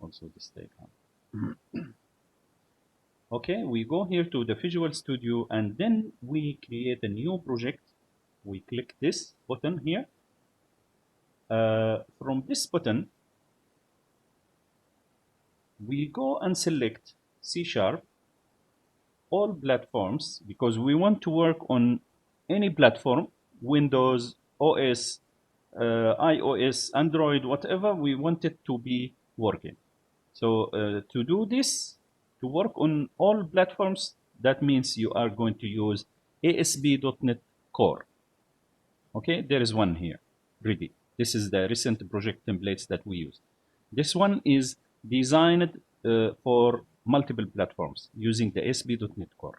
also this diagram. Okay, we go here to the Visual Studio and then we create a new project. We click this button here. From this button, we go and select C#, all platforms, because we want to work on any platform, Windows, OS, iOS, Android, whatever, we want it to be working. So to do this, to work on all platforms, that means you are going to use ASP.NET Core. Okay, there is one here, ready. This is the recent project templates that we use. This one is designed for multiple platforms using the ASP.NET Core.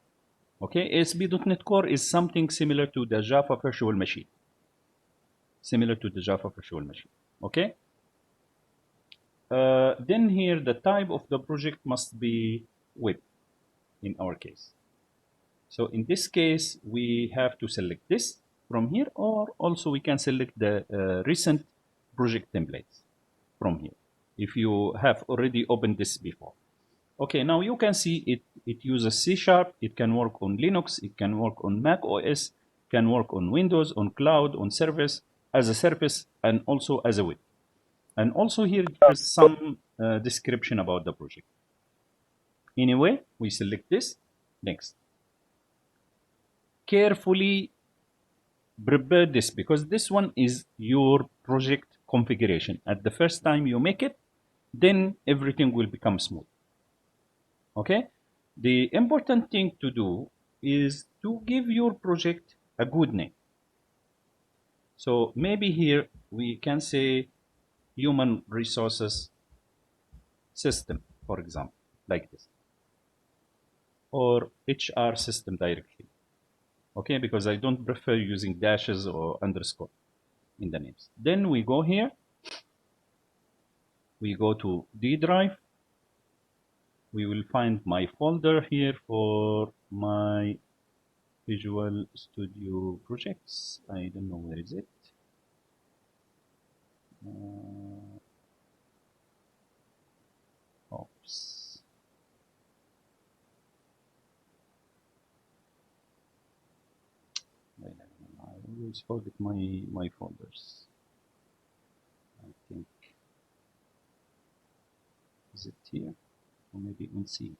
Okay, ASP.NET Core is something similar to the Java virtual machine. Okay. Then here the type of the project must be web in our case. So in this case, we have to select this from here, or also we can select the recent project templates from here if you have already opened this before. Okay, now you can see it uses C#, it can work on Linux, it can work on Mac OS, can work on Windows, on cloud, on service, as a service, and also as a web. And also here there's some description about the project. Anyway, we select this, next. Carefully prepare this, because this one is your project configuration. At the first time you make it, then everything will become smooth. Okay, the important thing to do is to give your project a good name. So maybe here we can say human resources system, for example, like this, or HR system directly. Okay, because I don't prefer using dashes or underscore in the names. Then we go here, we go to D drive, we will find my folder here for my Visual Studio projects. I don't know where is it. Oops. I always forget my folders. I think, is it here? Or maybe on C.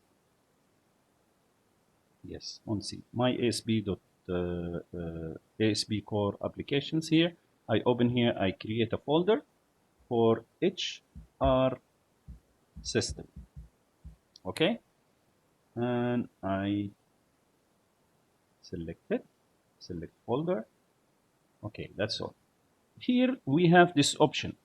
Yes, on C. My ASP core applications here. I open here, I create a folder for HR system. Okay, and I select it, select folder. Okay, that's all. Here we have this option,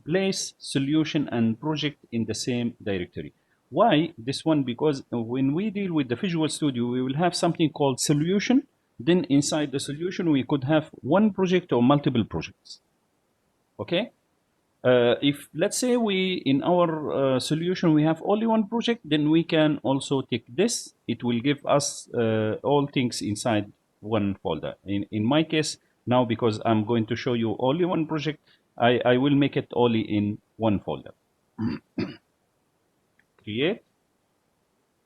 place solution and project in the same directory. Why this one? Because when we deal with the Visual Studio, we will have something called solution. Then inside the solution, we could have one project or multiple projects. Okay. If let's say we in our solution we have only one project, then we can also take this. It will give us all things inside one folder. In my case now, because I'm going to show you only one project, I will make it only in one folder. Create.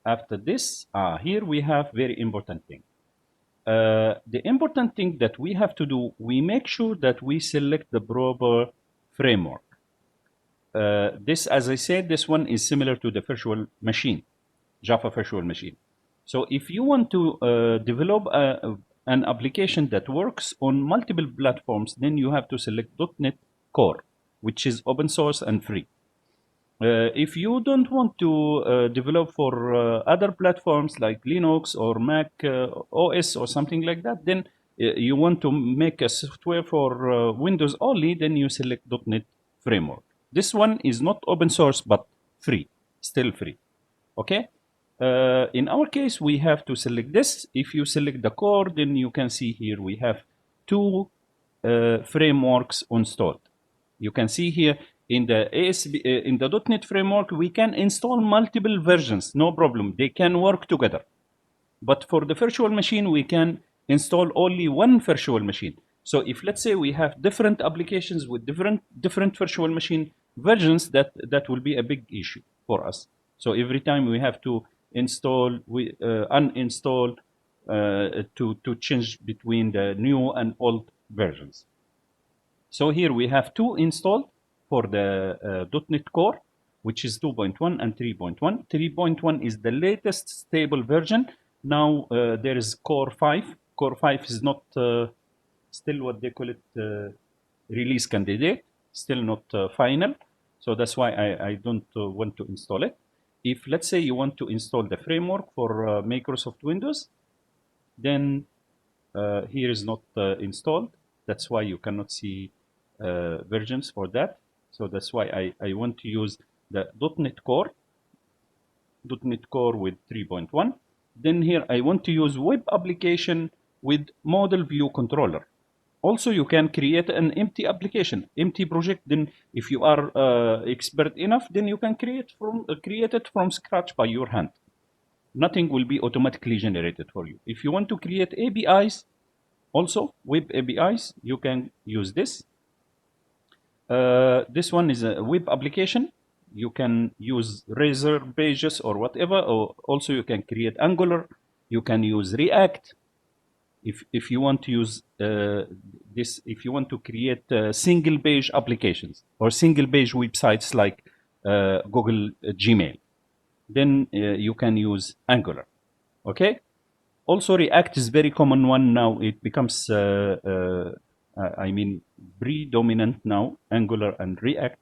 After this, here we have very important thing. The important thing that we have to do, we make sure that we select the proper framework. This, as I said, this one is similar to the virtual machine, Java virtual machine. So if you want to develop an application that works on multiple platforms, then you have to select .NET Core, which is open source and free. If you don't want to develop for other platforms like Linux or Mac OS or something like that, then you want to make a software for Windows only, then you select .NET Framework. This one is not open source, but free, still free. Okay. In our case, we have to select this. If you select the core, then you can see here we have two frameworks installed. You can see here in the in the .NET framework, we can install multiple versions, no problem. They can work together. But for the virtual machine, we can install only one virtual machine. So if let's say we have different applications with different virtual machine, versions, that will be a big issue for us. So every time we have to install, we uninstall, to change between the new and old versions. So here we have two installed for the .NET Core, which is 2.1 and 3.1. 3.1 is the latest stable version. Now there is Core 5. Core 5 is not still what they call it, release candidate, still not final. So that's why I don't want to install it. If let's say you want to install the framework for Microsoft Windows, then here is not installed. That's why you cannot see versions for that. So that's why I want to use the .NET Core with 3.1. Then here I want to use web application with model view controller. Also, you can create an empty application, empty project. Then if you are expert enough, then you can create it from scratch by your hand. Nothing will be automatically generated for you. If you want to create APIs, also web APIs, you can use this. This one is a web application. You can use Razer pages or whatever, or also you can create Angular. You can use React. If you want to use this, if you want to create single page applications or single page websites like Google Gmail, then you can use Angular. Okay. Also, React is very common one now. It becomes, I mean, predominant now. Angular and React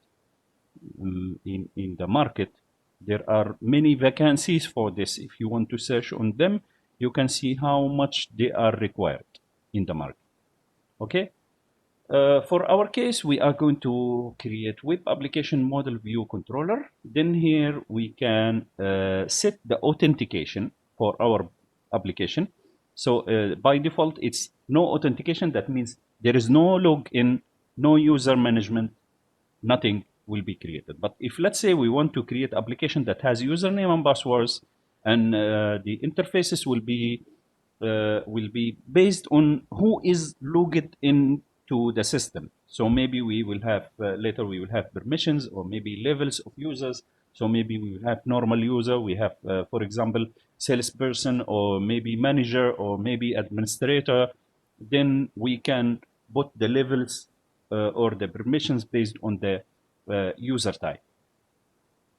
in the market. There are many vacancies for this. If you want to search on them, you can see how much they are required in the market. Okay. For our case, we are going to create web application model view controller. Then here we can set the authentication for our application. So by default, it's no authentication. That means there is no login, no user management, nothing will be created. But if let's say we want to create application that has username and passwords, and the interfaces will be based on who is logged into the system. So maybe we will have later we will have permissions, or maybe levels of users. So maybe we will have normal user. We have, for example, salesperson, or maybe manager, or maybe administrator. Then we can put the levels or the permissions based on the user type.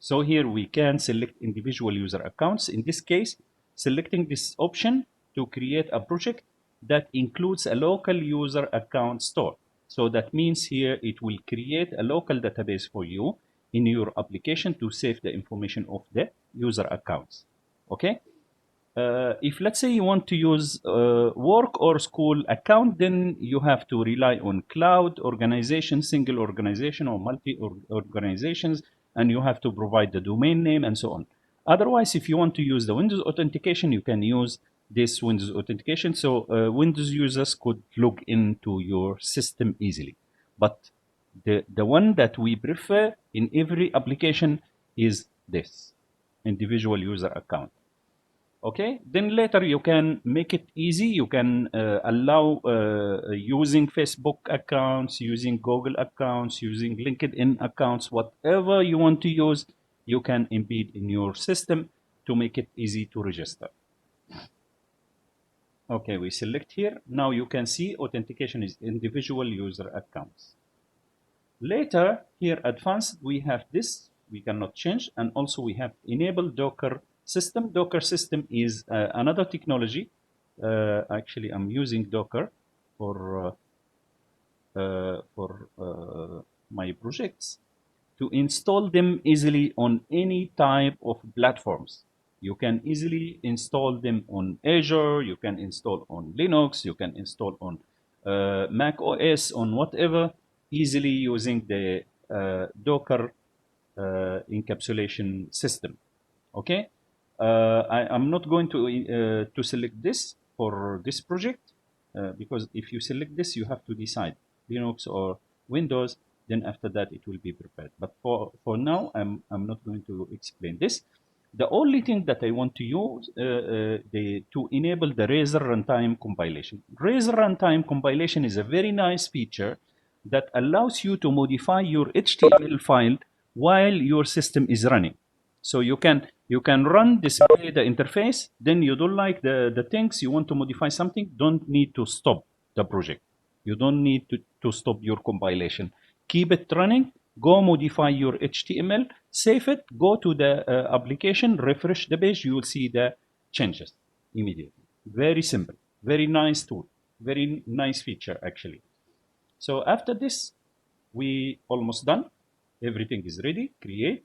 So here we can select individual user accounts. In this case, selecting this option to create a project that includes a local user account store. So that means here it will create a local database for you in your application to save the information of the user accounts. Okay. If let's say you want to use work or school account, then you have to rely on cloud organization, single organization, or multi organizations, and you have to provide the domain name and so on. Otherwise, if you want to use the Windows authentication, you can use this Windows authentication. So Windows users could log into your system easily. But the one that we prefer in every application is this individual user account. Okay, then later you can make it easy. You can allow using Facebook accounts, using Google accounts, using LinkedIn accounts, whatever you want to use, you can embed in your system to make it easy to register. Okay, we select here. Now you can see authentication is individual user accounts. Later, here advanced, we have this, we cannot change, and also we have enable Docker system. Docker system is another technology. Actually, I'm using Docker for my projects to install them easily on any type of platforms. You can easily install them on Azure, you can install on Linux, you can install on Mac OS, on whatever, easily using the Docker encapsulation system. Okay, I'm not going to select this for this project because if you select this, you have to decide Linux or Windows. Then after that, it will be prepared. But for now, I'm not going to explain this. The only thing that I want to use to enable the Razer Runtime compilation. Razer Runtime compilation is a very nice feature that allows you to modify your HTML file while your system is running. So you can run, display the interface, then you don't like the things, you want to modify something, don't need to stop the project. You don't need to stop your compilation. Keep it running, go modify your HTML, save it, go to the application, refresh the page, you will see the changes immediately. Very simple, very nice tool, very nice feature actually. So after this, we almost done. Everything is ready, create.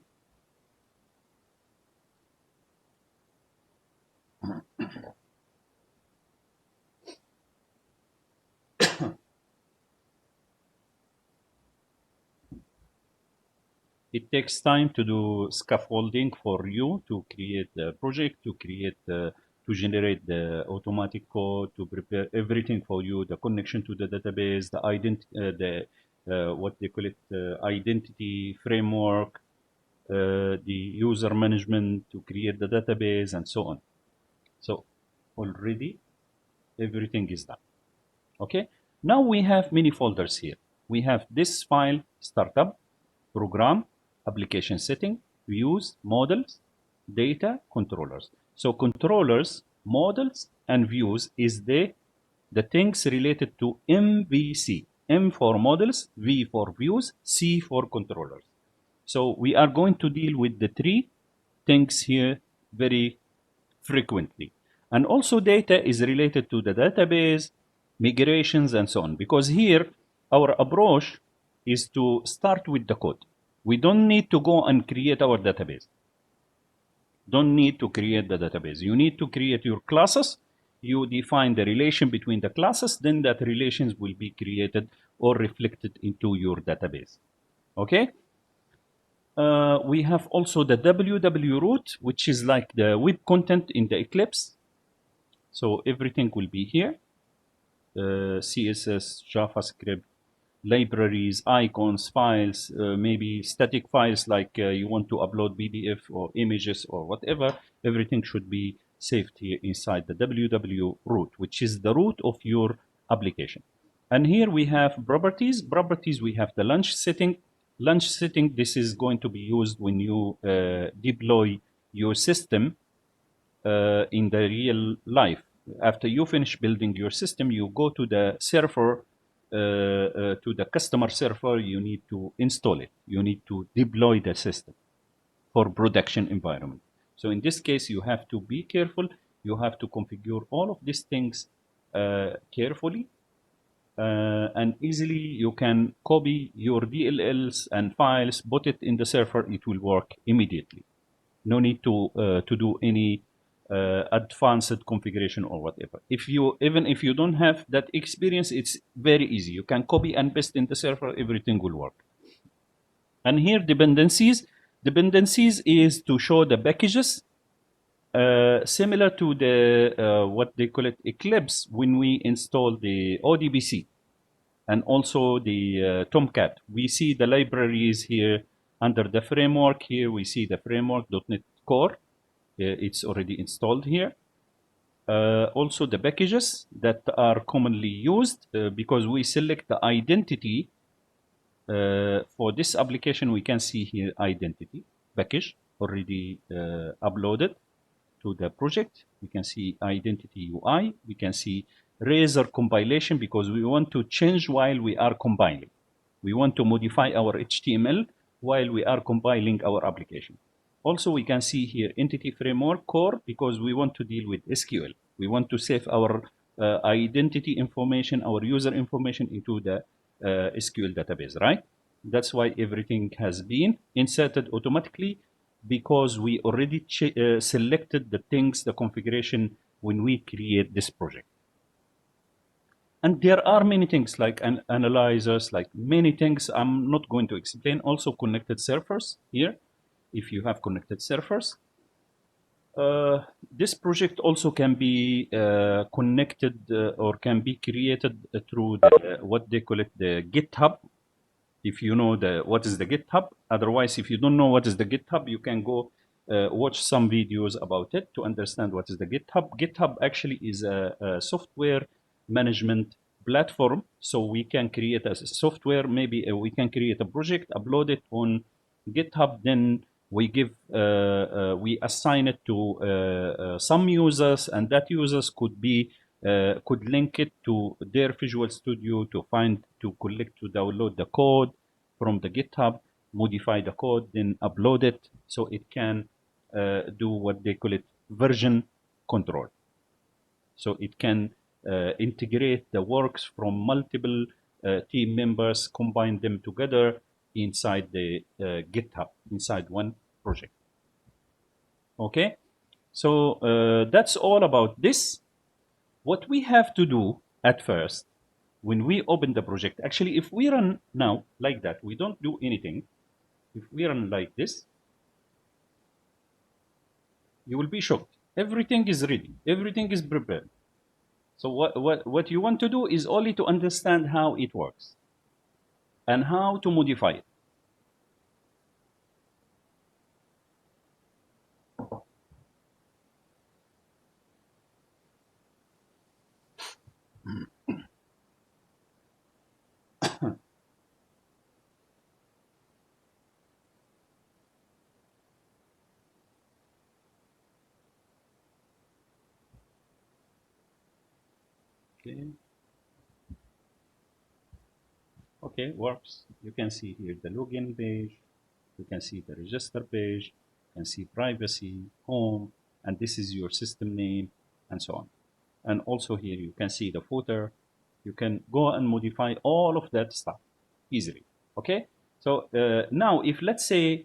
It takes time to do scaffolding for you to create the project, to generate the automatic code, to prepare everything for you, the connection to the database, what they call it, identity framework, the user management to create the database and so on. So already everything is done. Okay. Now we have many folders here. We have this file, startup, program, application setting, views, models, data, controllers. So controllers, models, and views is the things related to MVC. M for models, V for views, C for controllers. So we are going to deal with the three things here very frequently. And also data is related to the database, migrations, and so on. Because here, our approach is to start with the code. We don't need to go and create our database. Don't need to create the database. You need to create your classes. You define the relation between the classes, then that relations will be created or reflected into your database. Okay? We have also the www root, which is like the web content in the Eclipse. So everything will be here. CSS, JavaScript, libraries, icons, files, maybe static files like you want to upload PDF or images or whatever. Everything should be saved here inside the www root, which is the root of your application. And here we have properties. Properties, we have the launch setting. Launch setting, this is going to be used when you deploy your system in the real life. After you finish building your system, you go to the server, to the customer server, you need to install it. You need to deploy the system for production environment. So in this case, you have to be careful. You have to configure all of these things carefully. And easily you can copy your DLLs and files, put it in the server, it will work immediately. No need to do any advanced configuration or whatever. Even if you don't have that experience, it's very easy. You can copy and paste in the server, everything will work. And here dependencies. Dependencies is to show the packages similar to the what they call it Eclipse when we install the ODBC and also the Tomcat. We see the libraries here under the framework. Here we see the framework.NET Core. It's already installed here. Also the packages that are commonly used because we select the identity for this application. We can see here identity package already uploaded to the project. We can see identity UI. We can see Razer compilation because we want to change while we are compiling. We want to modify our HTML while we are compiling our application. Also, we can see here entity framework core because we want to deal with SQL. We want to save our identity information, our user information into the SQL database, right? That's why everything has been inserted automatically because we already selected the things, the configuration when we create this project. And there are many things like analyzers, like many things I'm not going to explain. Also connected servers here, if you have connected servers. This project also can be connected or can be created through what they call it, the GitHub. If you know what is the GitHub. Otherwise, if you don't know what is the GitHub, you can go watch some videos about it to understand what is the GitHub. GitHub actually is a software management platform. So we can create a software, maybe we can create a project, upload it on GitHub, then we give we assign it to some users, and that users could be could link it to their Visual Studio to collect, to download the code from the GitHub, modify the code, then upload it so it can do what they call it version control. So it can integrate the works from multiple team members, combine them together inside the GitHub, inside one project. Okay, so that's all about this. What we have to do at first, when we open the project, actually, if we run now like that, we don't do anything. If we run like this, you will be shocked. Everything is ready. Everything is prepared. So what you want to do is only to understand how it works and how to modify it. Okay. Okay, works. You can see here the login page. You can see the register page. You can see privacy, home, and this is your system name, and so on. And also here you can see the footer. You can go and modify all of that stuff easily. Okay. So now, if let's say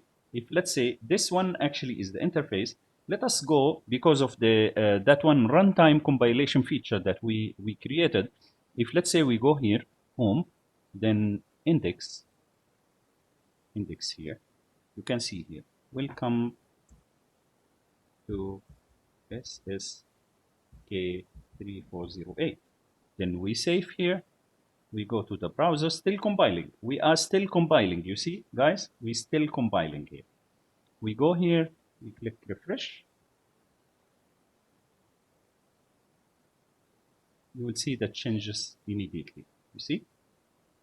this one actually is the interface, let us go, because of the that one runtime compilation feature that we created. If let's say we go here, home, then index here, you can see here, welcome to SSK3408. Then we save here. We go to the browser, still compiling. We are still compiling. You see, guys, we still compiling here. We go here, we click refresh. You will see the changes immediately. You see,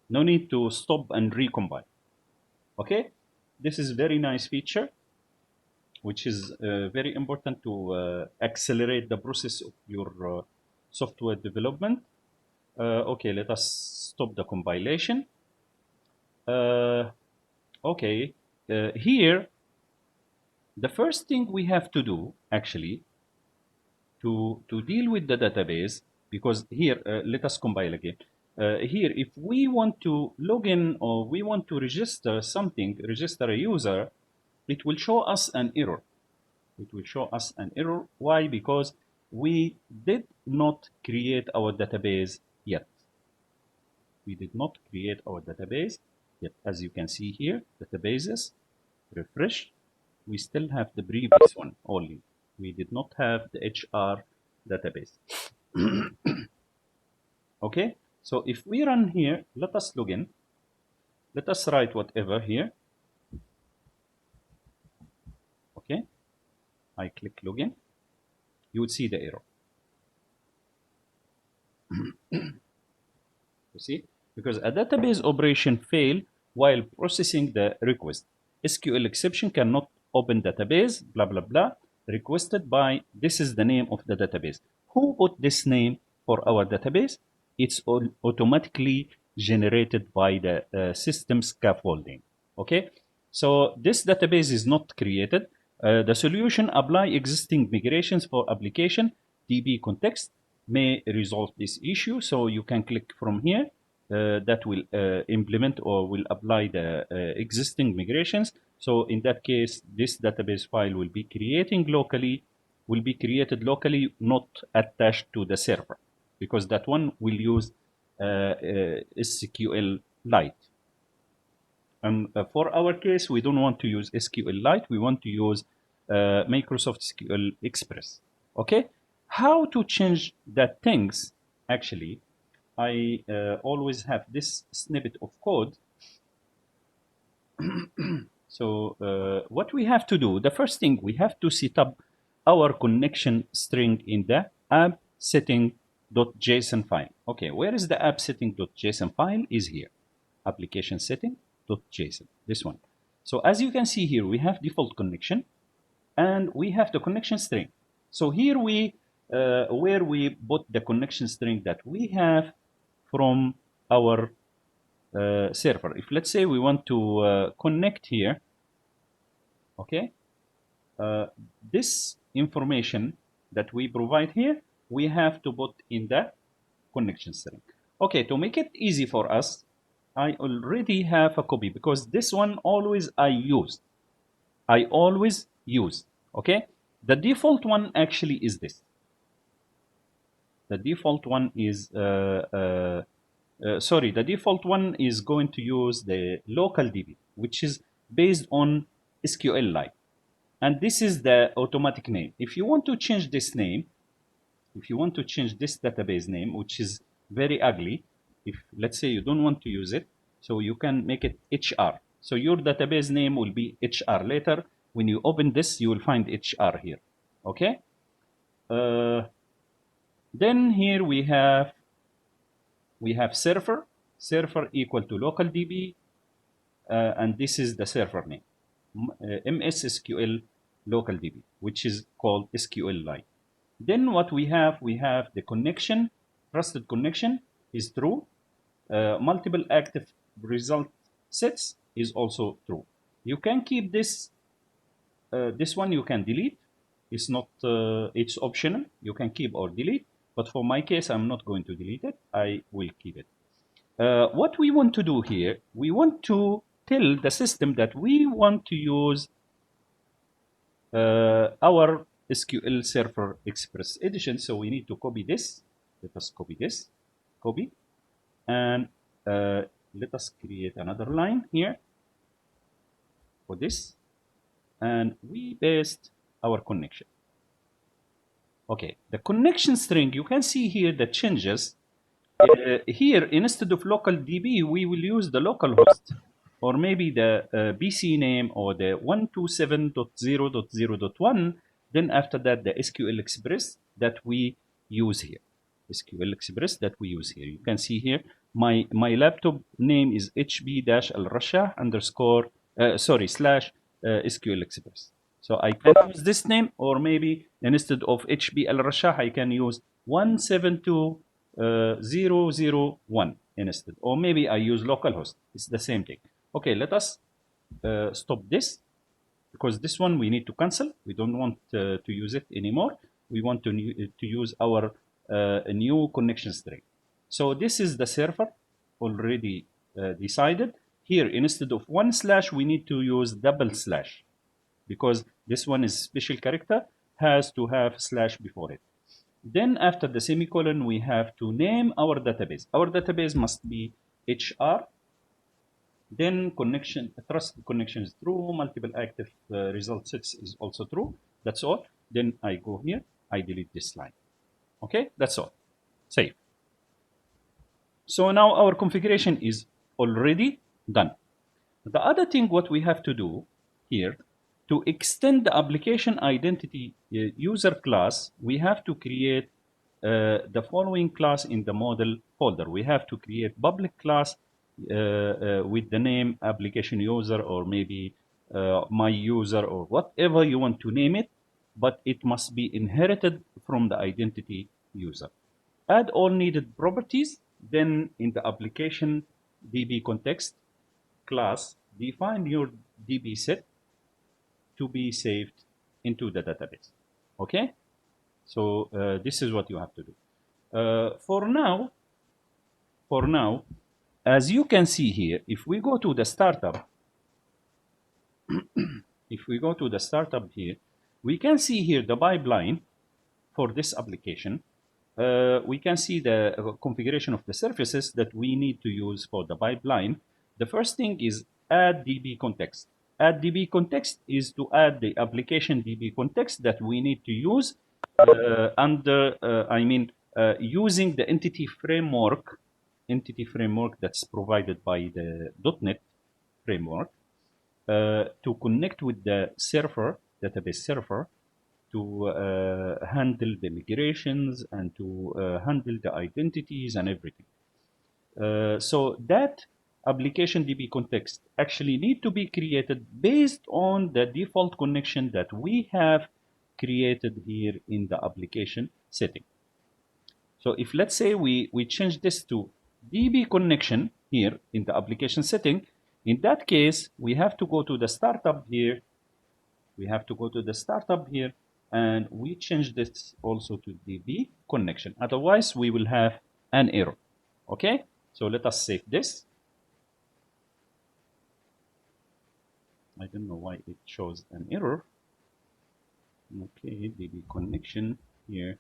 no need to stop and recompile. Okay, this is very nice feature, which is very important to accelerate the process of your software development. Okay, let us stop the compilation. Okay, here, the first thing we have to do actually to deal with the database, because here, let us compile again. Here, if we want to log in or we want to register something, register a user, it will show us an error. It will show us an error. Why? Because we did not create our database yet. We did not create our database yet. As you can see here, databases, refresh. We still have the previous one only. We did not have the HR database. Okay, so if we run here, let us log in. Let us write whatever here. Okay, I click login. You would see the error. You see, because a database operation failed while processing the request. SQL exception cannot open database, blah, blah, blah, requested by, this is the name of the database. Who put this name for our database? It's automatically generated by the system scaffolding. Okay, so this database is not created. The solution apply existing migrations for application DB context may resolve this issue. So you can click from here. That will implement or will apply the existing migrations. So in that case, this database file will be created locally, not attached to the server, because that one will use SQLite. And for our case, we don't want to use SQLite. We want to use Microsoft SQL Express. Okay, how to change that things? Actually, I always have this snippet of code. So what we have to do, the first thing, we have to set up our connection string in the app setting.json file. Okay, where is the app setting.json file? Is here, application setting.json, this one. So as you can see here, we have default connection, and we have the connection string. So here we where we put the connection string that we have from our server. If let's say we want to connect here, okay, this information that we provide here, we have to put in the connection string. Okay, to make it easy for us, I already have a copy, because this one always I always use, okay? The default one actually is this. The default one is, sorry, the default one is going to use the local DB, which is based on SQLite. And this is the automatic name. If you want to change this name, if you want to change this database name, which is very ugly, if let's say you don't want to use it, so you can make it HR. So your database name will be HR. Later, when you open this, you will find HR here. Okay. Then here we have server equal to local DB, and this is the server name, MS SQL local DB, which is called SQLite. Then what we have the connection, trusted connection is true. Multiple active result sets is also true. You can keep this. This one you can delete. It's not. It's optional. You can keep or delete. But for my case, I'm not going to delete it. I will keep it. What we want to do here, we want to tell the system that we want to use our SQL Server Express edition. So we need to copy this. Let us copy this, copy, and let us create another line here for this, and we paste our connection. Okay, the connection string, you can see here the changes. Here, instead of local DB, we will use the localhost, or maybe the PC name, or the 127.0.0.1. Then after that, the SQL Express that we use here. SQL Express that we use here. You can see here, my laptop name is hb-al-rashah underscore, slash SQL Express. So I can use this name, or maybe instead of HB al-Rashah, I can use 172.0.0.1 instead, or maybe I use localhost. It's the same thing. Okay, let us stop this, because this one we need to cancel. We don't want to use it anymore. We want to use our new connection string. So this is the server already decided. Here, instead of 1/, we need to use double slash, because this one is special character, has to have slash before it. Then after the semicolon, we have to name our database. Our database must be HR. Then connection, trusted connection is true. Multiple active result sets is also true. That's all. Then I go here, I delete this line. Okay, that's all. Save. So now our configuration is already done. The other thing what we have to do here, to extend the application identity user class, we have to create the following class in the model folder. We have to create public class with the name application user, or maybe my user, or whatever you want to name it, but it must be inherited from the identity user. Add all needed properties. Then in the application DB context class, define your DB set to be saved into the database. Okay, so this is what you have to do. For now, as you can see here, if we go to the startup, if we go to the startup here, we can see here the pipeline for this application. We can see the configuration of the services that we need to use for the pipeline. The first thing is add DB context. Add DB context is to add the application DB context that we need to use using the entity framework that's provided by the .NET framework to connect with the server, database server, to handle the migrations and to handle the identities and everything. So that application DB context actually need to be created based on the default connection that we have created here in the application setting. So if let's say we change this to DB connection here in the application setting, in that case, we have to go to the startup here. We have to go to the startup here and we change this also to DB connection. Otherwise, we will have an error. Okay, so let us save this. I don't know why it shows an error. Okay, DB connection here.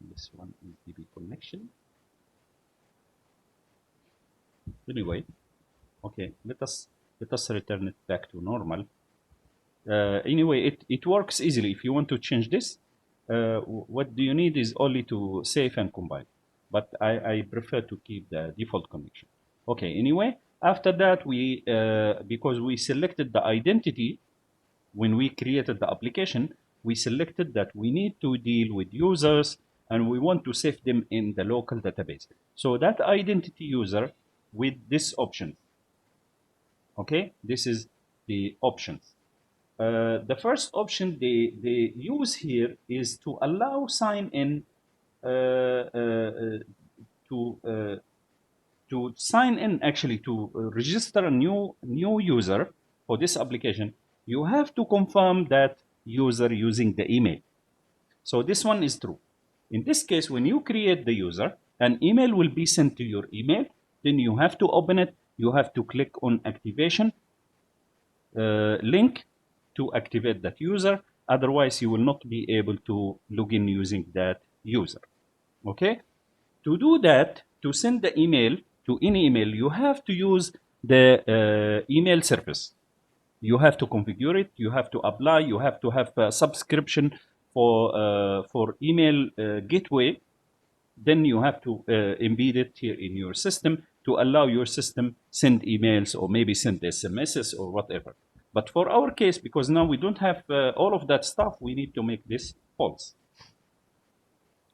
This one is DB connection. Anyway, okay, let us return it back to normal. Anyway, it works easily. If you want to change this, what do you need is only to save and compile. But I prefer to keep the default connection. Okay, anyway, after that, because we selected the identity when we created the application, we selected that we need to deal with users and we want to save them in the local database. So that identity user with this option. Okay, this is the options. The first option they use here is to allow sign in to sign in, actually to register a new user for this application. You have to confirm that user using the email. So this one is true. In this case, when you create the user, an email will be sent to your email. Then you have to open it. You have to click on activation link to activate that user. Otherwise, you will not be able to log in using that user. Okay. To do that, to send the email to any email, you have to use the email service. You have to configure it. You have to apply. You have to have a subscription for email gateway. Then you have to embed it here in your system to allow your system send emails or maybe send SMSs or whatever. But for our case, because now we don't have all of that stuff, we need to make this false.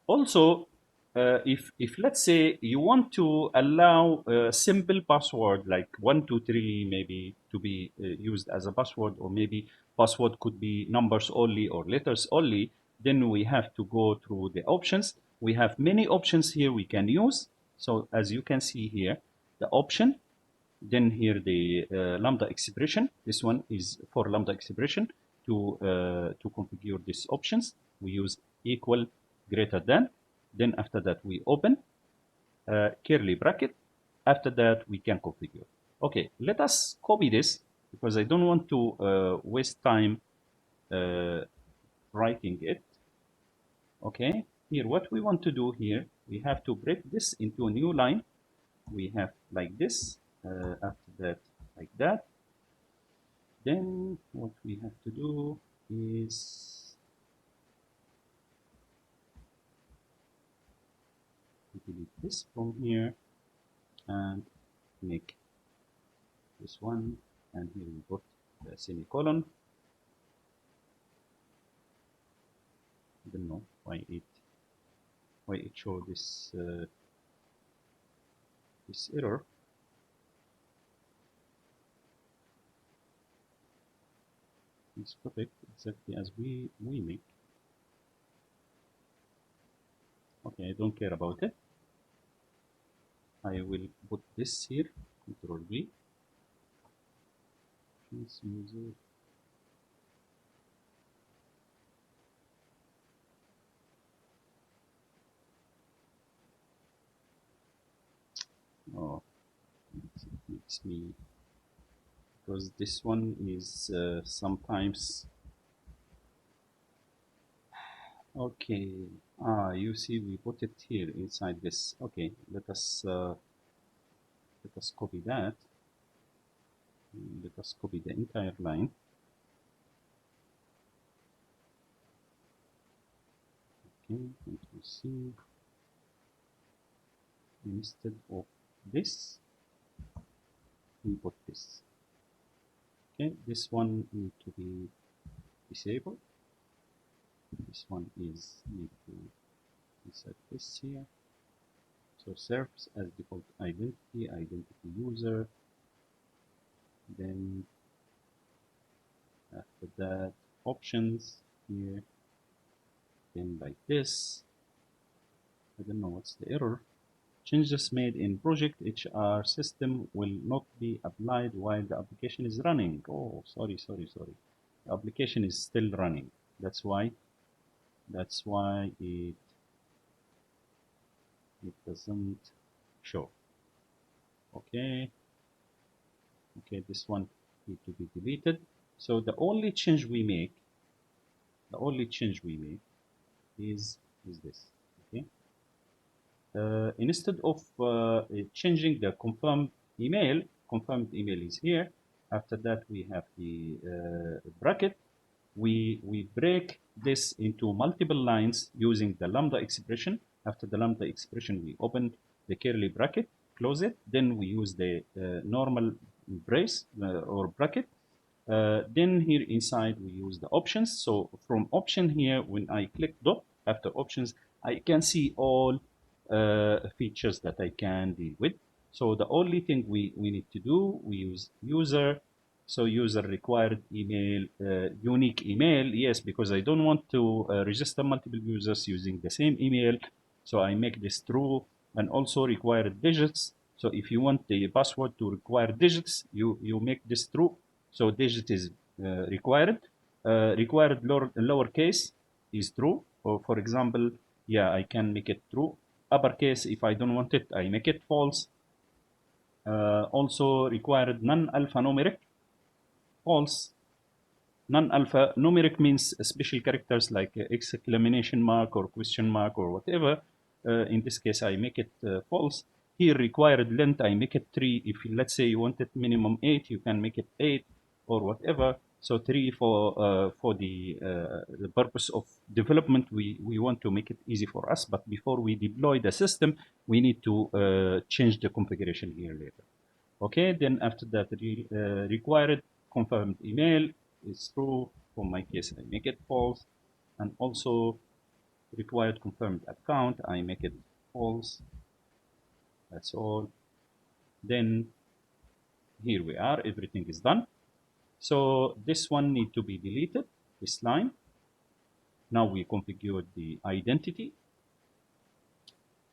Also, if let's say you want to allow a simple password like 123 maybe to be used as a password, or maybe password could be numbers only or letters only, then we have to go through the options. We have many options here we can use. So as you can see here, the option, then here the lambda expression. This one is for lambda expression. To configure these options, we use equal, greater than. Then after that, we open curly bracket. After that, we can configure. Okay, let us copy this because I don't want to waste time writing it. Okay, here what we want to do here, we have to break this into a new line. We have like this, after that like that. Then what we have to do is delete this from here and make this one, and here we put the semicolon. I don't know why it showed this this error. It's perfect exactly as we make. Okay, I don't care about it. I will put this here, Control V. This user. Oh, it makes me, because this one is sometimes. Okay, you see we put it here inside this. Okay, let us copy that. Let us copy the entire line. Okay, Control C. Instead of this, we put this. Okay, this one need to be disabled. This one is need to insert this here. So serves as default identity user. Then after that, options here. Then like this. I don't know what's the error. Changes made in project HR system will not be applied while the application is running. Oh, sorry. The application is still running. That's why it doesn't show. Okay, this one need to be deleted. So the only change we make is this. Okay. Instead of changing the confirmed email is here. After that, we have the bracket. We break this into multiple lines using the lambda expression. After the lambda expression, we open the curly bracket, close it. Then we use the normal brace or bracket. Then here inside we use the options. So from option here, when I click dot after options, I can see all features that I can deal with. So the only thing we need to do, we use user. So user required email, unique email. Yes, because I don't want to register multiple users using the same email. So I make this true, and also required digits. So if you want the password to require digits, you make this true. So digit is required. Required lowercase is true. Or for example, yeah, I can make it true. Uppercase, if I don't want it, I make it false. Also required non-alphanumeric, false. Non-alphanumeric means special characters like exclamation mark or question mark or whatever. In this case, I make it false. Here, required length, I make it 3. If let's say you wanted minimum 8, you can make it 8 or whatever. So 3 for the purpose of development, we want to make it easy for us. But before we deploy the system, we need to change the configuration here later. Okay, then after that, required confirmed email is true. For my case, I make it false. And also required confirmed account, I make it false. That's all. Then here we are, everything is done. So this one need to be deleted, this line. Now we configured the identity.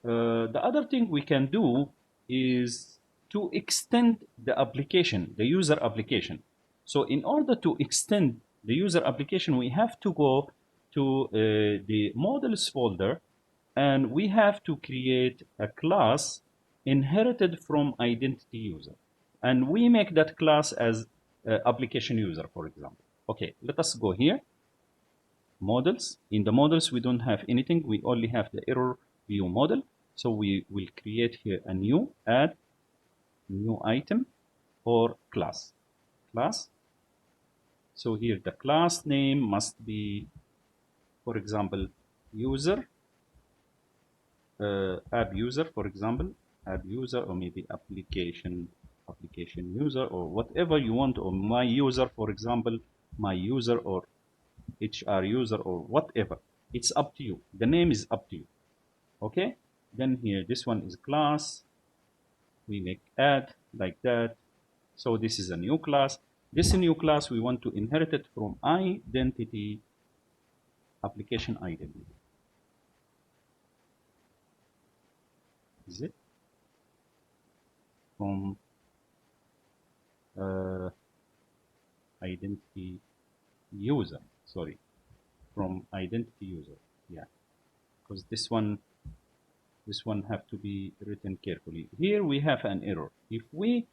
The other thing we can do is to extend the application, the user application. So in order to extend the user application, we have to go to the models folder, and we have to create a class inherited from identity user. And we make that class as application user, for example. Okay, let us go here. Models. In the models, we don't have anything. We only have the error view model. So we will create here a new, add new item or class. So here the class name must be, for example, user, app user, for example, app user, or maybe application user, or whatever you want, or my user, for example, my user, or HR user, or whatever. It's up to you. The name is up to you. Okay. Then here, this one is class. We make add like that. So this is a new class. This new class, we want to inherit it from identity, application identity. Is it? From identity user, sorry. From identity user, yeah. Because this one have to be written carefully. Here we have an error. If we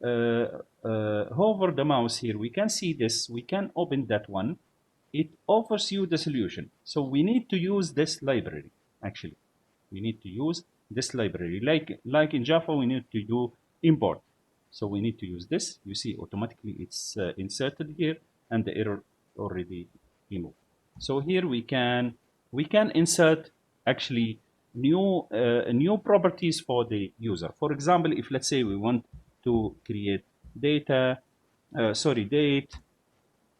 hover the mouse here, we can see this. We can open that one. It offers you the solution. So we need to use this library. Actually, we need to use this library. Like in Java, we need to do import. So we need to use this. You see, automatically it's inserted here, and the error already removed. So here we can insert actually new properties for the user. For example, if let's say we want to create data, date.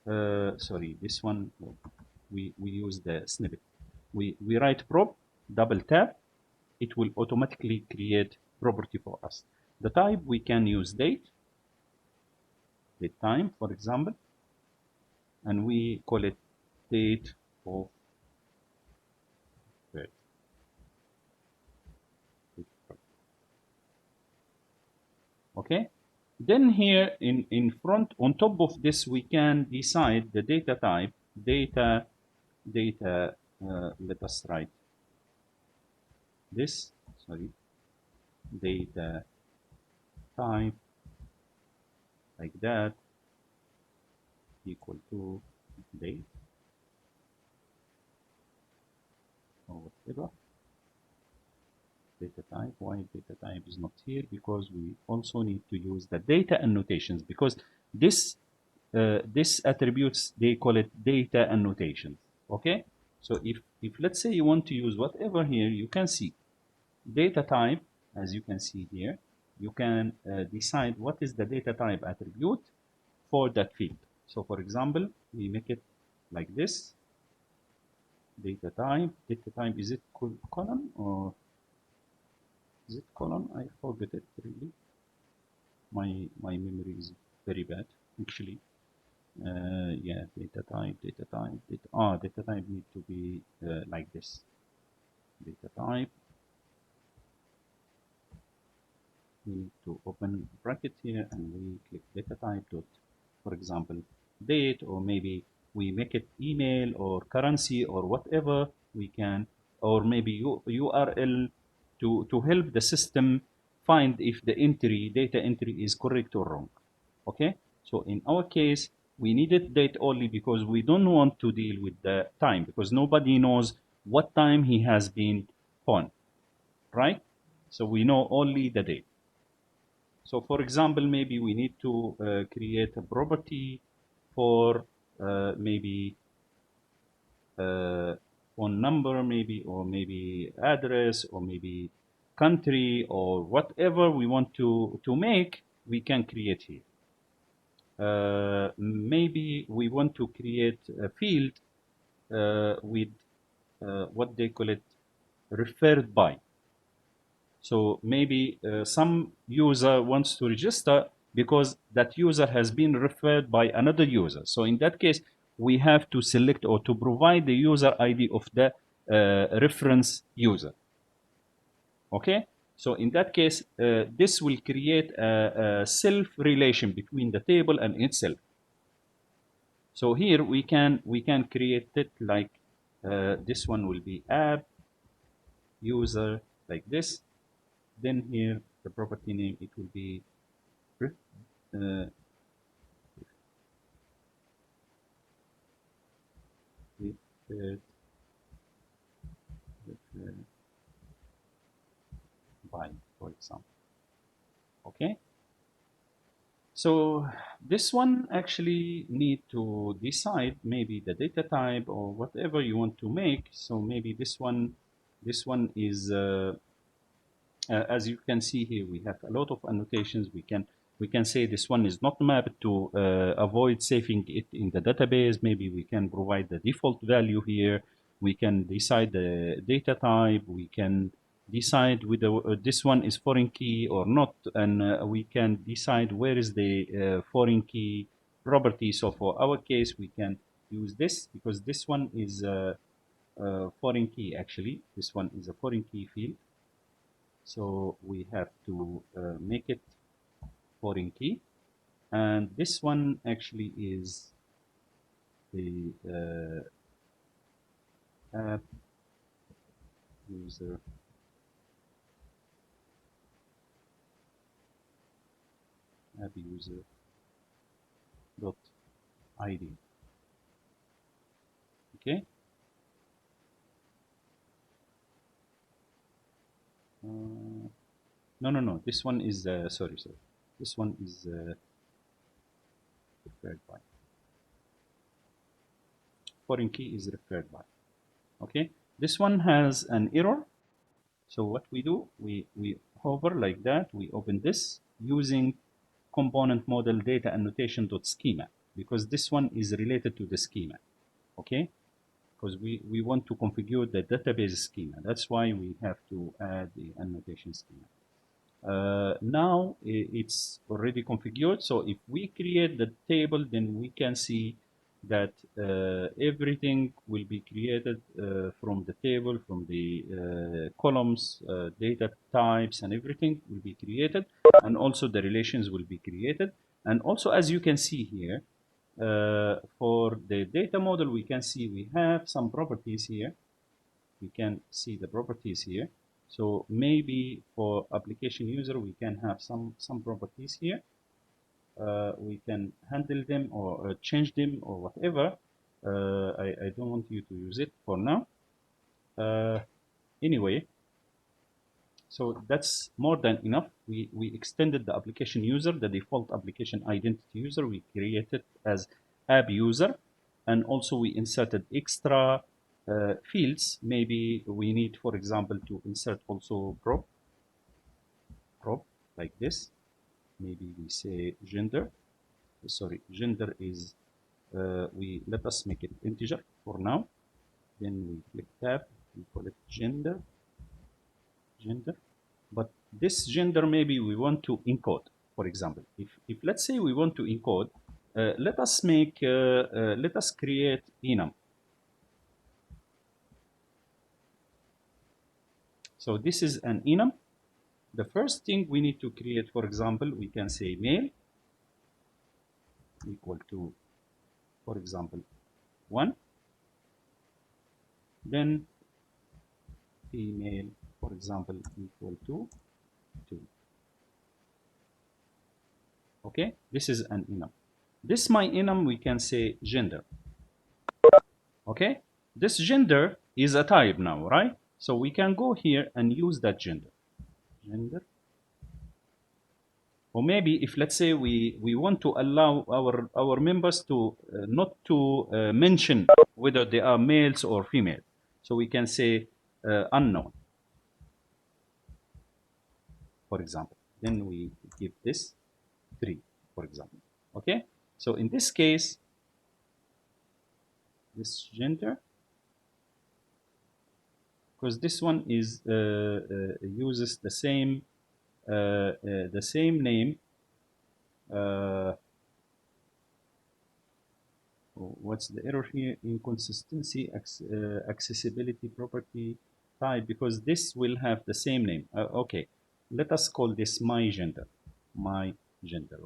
Sorry, this one we use the snippet. We write prop, double tap, it will automatically create property for us. The type, we can use date time, for example, and we call it date of birth. Okay, then here in front, on top of this, we can decide the data type. Let us write this, sorry, data type like that equal to date or whatever. Data type, why data type is not here? Because we also need to use the data annotations, because this attributes, they call it data annotations. Okay, so if let's say you want to use whatever here, you can see data type, as you can see here, you can decide what is the data type attribute for that field. So for example, we make it like this. Data type, is it colon or is it colon? I forget it really. My memory is very bad actually. Yeah, data type. Data type need to be like this. Data type. We need to open bracket here and we click data type dot, for example, date, or maybe we make it email or currency or whatever we can, or maybe URL to help the system find if the data entry is correct or wrong. Okay, so in our case we needed date only because we don't want to deal with the time, because nobody knows what time he has been born, right? So we know only the date. So for example, maybe we need to create a property for maybe phone number, maybe, or maybe address, or maybe country, or whatever we want to make, we can create here. Maybe we want to create a field with what they call it, referred by. So maybe some user wants to register because that user has been referred by another user. So in that case, we have to select or to provide the user ID of the reference user. Okay, so in that case, this will create a self relation between the table and itself. So here we can create it like this one will be app user like this. Then here the property name, it will be referred by, for example. Okay, so this one actually need to decide maybe the data type or whatever you want to make. So maybe this one is as you can see here, we have a lot of annotations. We can say this one is not mapped to avoid saving it in the database. Maybe we can provide the default value here. We can decide the data type. We can decide whether this one is foreign key or not, and we can decide where is the foreign key property. So for our case, we can use this because this one is foreign key. Actually, this one is a foreign key field. So we have to make it foreign key, and this one actually is the app user dot ID. Okay. No. This one is sorry. This one is referred by. Foreign key is referred by. Okay. This one has an error. So what we do, we hover like that. We open this using component model data annotation dot schema, because this one is related to the schema. Okay. because we want to configure the database schema. That's why we have to add the annotation schema. Now it's already configured. So if we create the table, then we can see that everything will be created from the table, from the columns, data types, and everything will be created, and also the relations will be created. And also, as you can see here, for the data model, we can see we have some properties here. We can see the properties here. So maybe for application user, we can have some properties here. We can handle them or change them or whatever. I don't want you to use it for now. Anyway, so that's more than enough. We extended the application user, the default application identity user. We created as app user, and also we inserted extra fields. Maybe we need, for example, to insert also prop like this. Maybe we say gender. Sorry, gender is we let us make it integer for now. Then we click tab. We call it gender. But this gender maybe we want to encode. For example, if let's say we want to encode, let us create enum. So this is an enum. The first thing we need to create, for example, we can say male equal to, for example, 1. Then female, for example, equal to 2. Okay, this is an enum. This my enum, we can say gender. Okay, this gender is a type now, right? So we can go here and use that gender. Or maybe if let's say we want to allow our members to not to mention whether they are males or female, so we can say unknown, for example. Then we give this 3, for example. Okay, so in this case, this gender, because this one is uses the same name. What's the error here? Inconsistency, accessibility property type, because this will have the same name. Okay, let us call this my gender,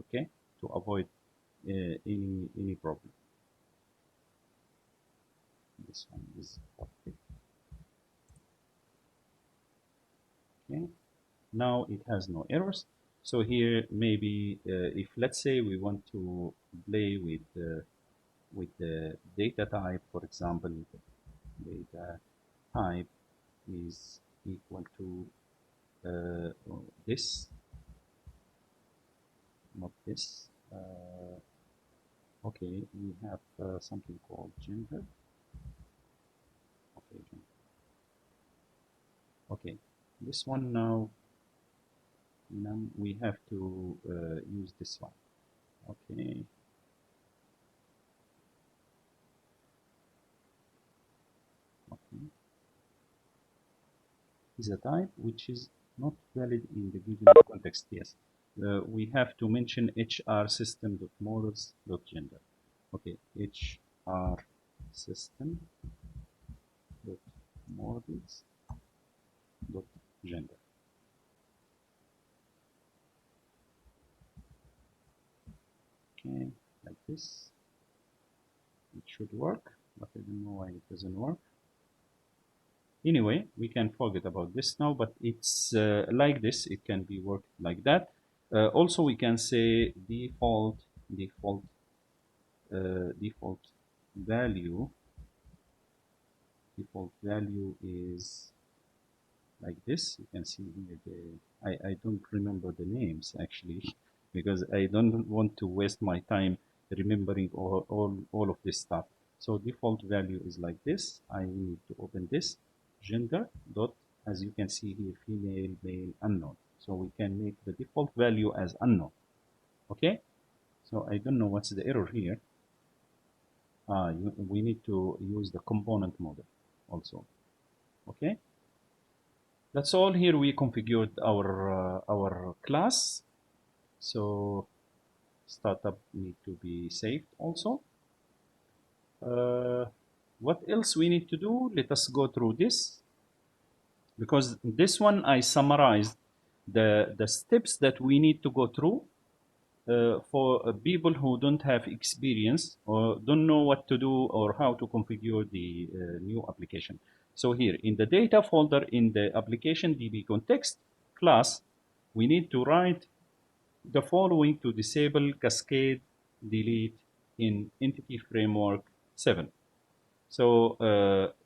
okay, to avoid any problem. This one is okay. Okay, now it has no errors. So here maybe if let's say we want to play with the data type, for example, data type is equal to this, not this. Okay, we have something called gender. Okay, okay, this one now we have to use this one. Okay. Okay. Is a type which is not valid in the given context. Yes. We have to mention HR system.models.gender. Okay, HR system.models.gender. Okay, like this. It should work, but I don't know why it doesn't work. Anyway, we can forget about this now, but it's like this. It can be worked like that. Also, we can say default value. Default value is like this. You can see here I don't remember the names actually because I don't want to waste my time remembering all of this stuff. So default value is like this. I need to open this gender dot, as you can see here, female, male, unknown. So we can make the default value as unknown. Okay, so I don't know what's the error here. we need to use the component model also. Okay, that's all. Here we configured our class. So startup need to be saved also. What else we need to do? Let us go through this, because this one I summarized the steps that we need to go through for people who don't have experience or don't know what to do or how to configure the new application. So here in the data folder in the application DB context class, we need to write the following to disable cascade delete in Entity Framework 7. So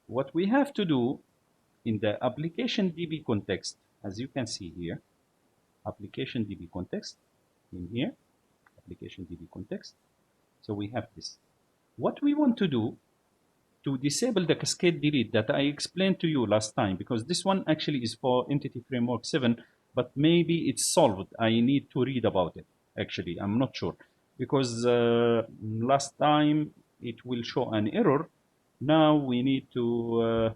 what we have to do in the application DB context, as you can see here, application DB context in here, application DB context. So we have this. What we want to do to disable the cascade delete that I explained to you last time, because this one actually is for Entity Framework 7, but maybe it's solved. I need to read about it. Actually, I'm not sure, because last time it will show an error. Now we need to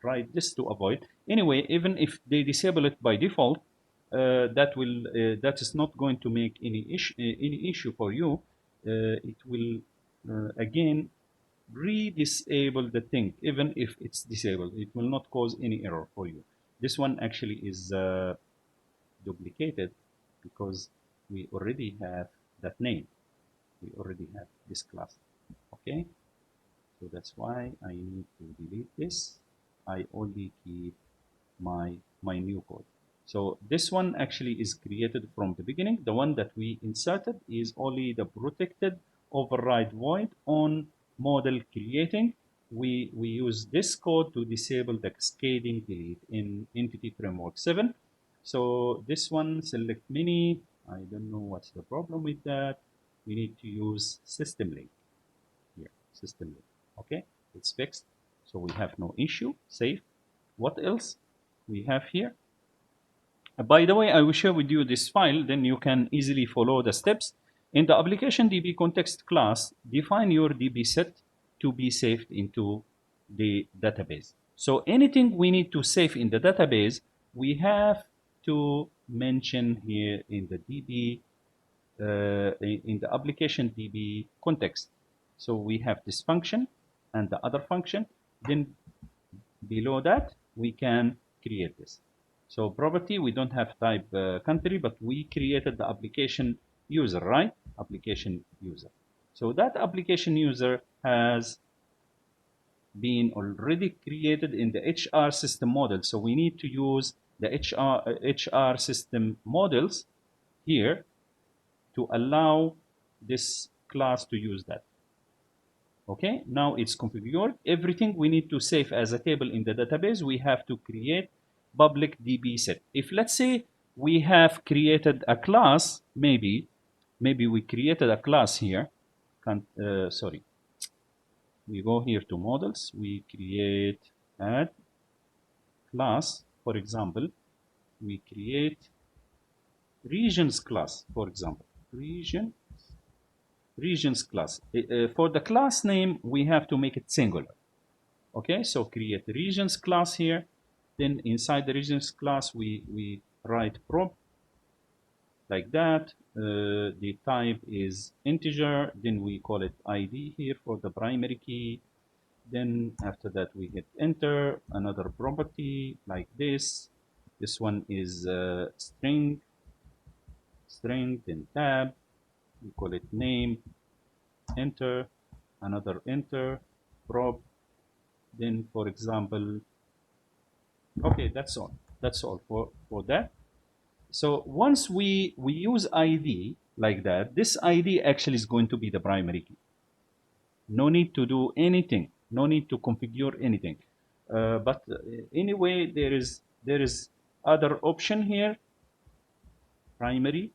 write this to avoid. Anyway, even if they disable it by default, that is not going to make any issue for you. It will again re-disable the thing. Even if it's disabled, it will not cause any error for you. This one actually is duplicated because we already have that name. We already have this class. Okay, so that's why I need to delete this. I only keep my new code. So this one actually is created from the beginning. The one that we inserted is only the protected override void on model creating. We use this code to disable the cascading delete in Entity Framework 7. So this one, select mini. I don't know what's the problem with that. We need to use system link here, system link. Okay, it's fixed. So we have no issue, safe. What else we have here? By the way, I will share with you this file, then you can easily follow the steps. In the application DB context class, define your DB set to be saved into the database. So anything we need to save in the database, we have to mention here in the DB, in the application DB context. So we have this function and the other function. Then below that, we can create this. So property, we don't have type country, but we created the application user, right? Application user. So that application user has been already created in the HR system model. So we need to use the HR system models here to allow this class to use that. Okay, now it's configured. Everything we need to save as a table in the database, we have to create public DB set. If let's say we have created a class, maybe we created a class here. Sorry, we go here to models, we create add class. For example, we create regions class, for example, regions class. For the class name, we have to make it singular. Okay, so create regions class here. Then inside the regions class, we write prop like that. The type is integer. Then we call it ID here for the primary key. Then after that, we hit enter. Another property like this. This one is string. Then tab. We call it name. Enter. Another enter. Prop. Then, for example, okay, that's all for that. So once we use ID like that, this ID actually is going to be the primary key. No need to do anything, no need to configure anything. But anyway, there is other option here. Primary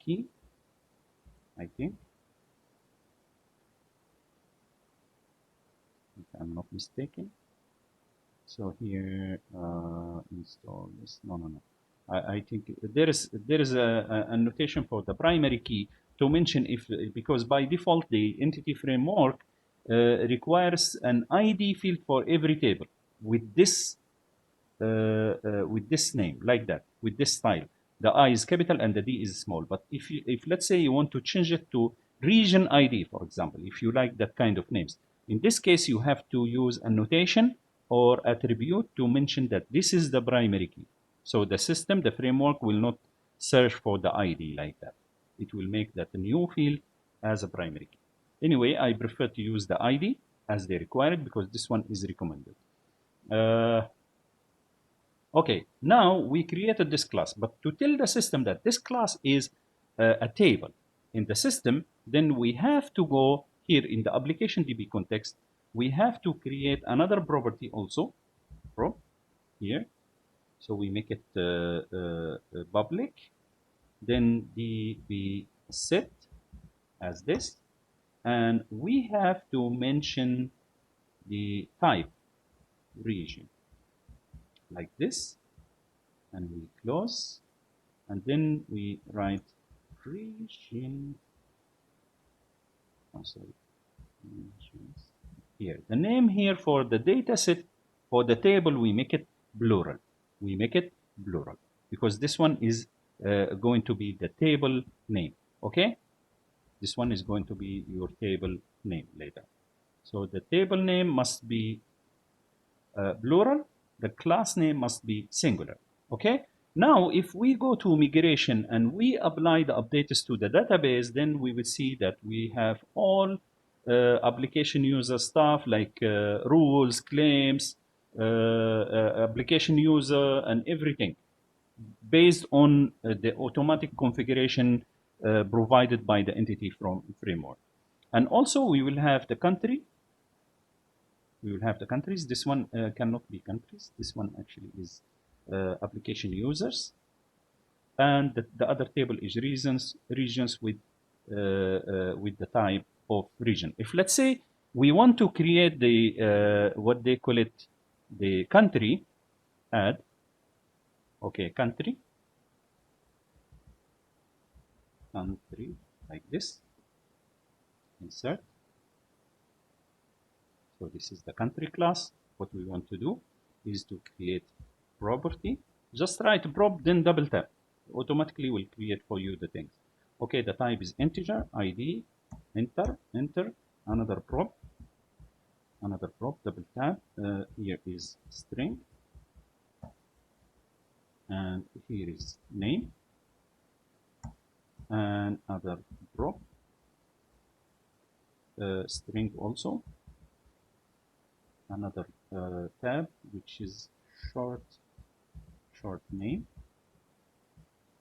key, I think, if I'm not mistaken. So here, install this. No. I think there is a notation for the primary key, to mention if, because by default the entity framework requires an ID field for every table with this name, like that, with this style. The I is capital and the D is small. But if let's say you want to change it to region ID, for example, if you like that kind of names, in this case you have to use annotation or attribute to mention that this is the primary key. So the system, the framework will not search for the ID like that. It will make that new field as a primary key. Anyway, I prefer to use the ID as they require it because this one is recommended. Okay, now we created this class, but to tell the system that this class is a table in the system, then we have to go here in the application DB context. We have to create another property also, prop here. So we make it public, then DB set as this, and we have to mention the type region like this, and we close, and then we write region. Oh, sorry. Here, the name here for the data set, for the table, we make it plural. We make it plural because this one is going to be the table name. Okay, this one is going to be your table name later. So the table name must be plural. The class name must be singular. Okay. Now, if we go to migration and we apply the updates to the database, then we will see that we have all application user stuff like rules, claims, application user, and everything based on the automatic configuration provided by the entity framework. And also we will have the country. We will have the countries. This one cannot be countries. This one actually is application users. And the other table is regions with the type of region. If let's say we want to create the what they call it, the country, add, okay, country, like this, insert. So this is the country class. What we want to do is to create property. Just write prop, then double tap. Automatically will create for you the things. Okay, the type is integer, ID, enter, another prop, double tap. Here is string, and here is name, and other prop, string also, another tab, which is short name.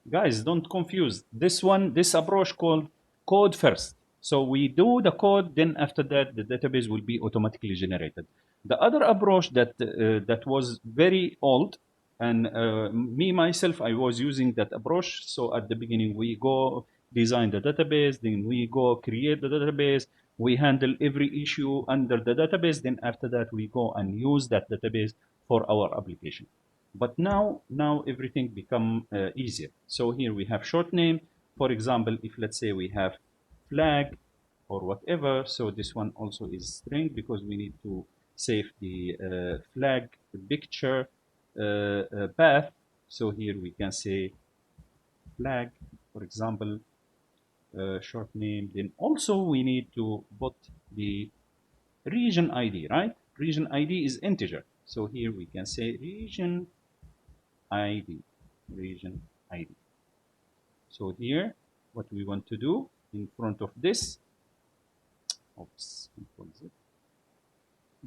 Guys, don't confuse this one, this approach called code first. So we do the code, then after that the database will be automatically generated. The other approach that was very old, and me myself, I was using that approach. So at the beginning we go design the database, then we go create the database, we handle every issue under the database, then after that we go and use that database for our application. But now everything become easier. So here we have short name. For example, if let's say we have flag or whatever, so this one also is string because we need to save the flag picture path. So here we can say flag, for example, short name. Then also we need to put the region ID, right? Region ID is integer. So here we can say region ID. So here, what we want to do in front of this,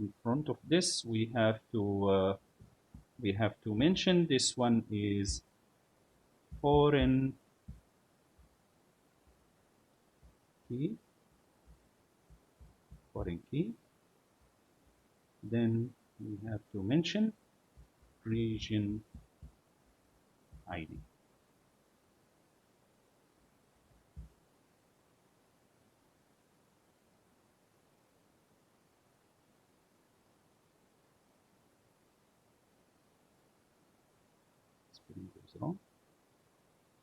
in front of this, we have to mention this one is foreign key. Then we have to mention region ID. Spelling goes wrong.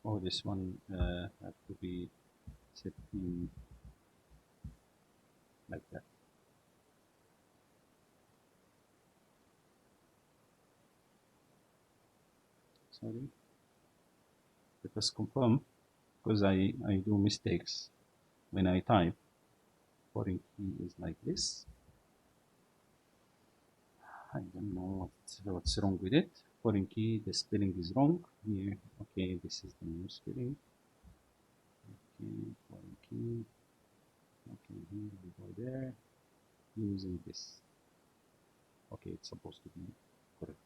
Oh, this one have to be set in like that. Sorry, let us confirm, because I do mistakes when I type. Foreign key is like this. I don't know what's wrong with it. Foreign key, the spelling is wrong here. Okay, this is the new spelling. Okay, foreign key. Okay, here we go there using this. Okay, it's supposed to be correct.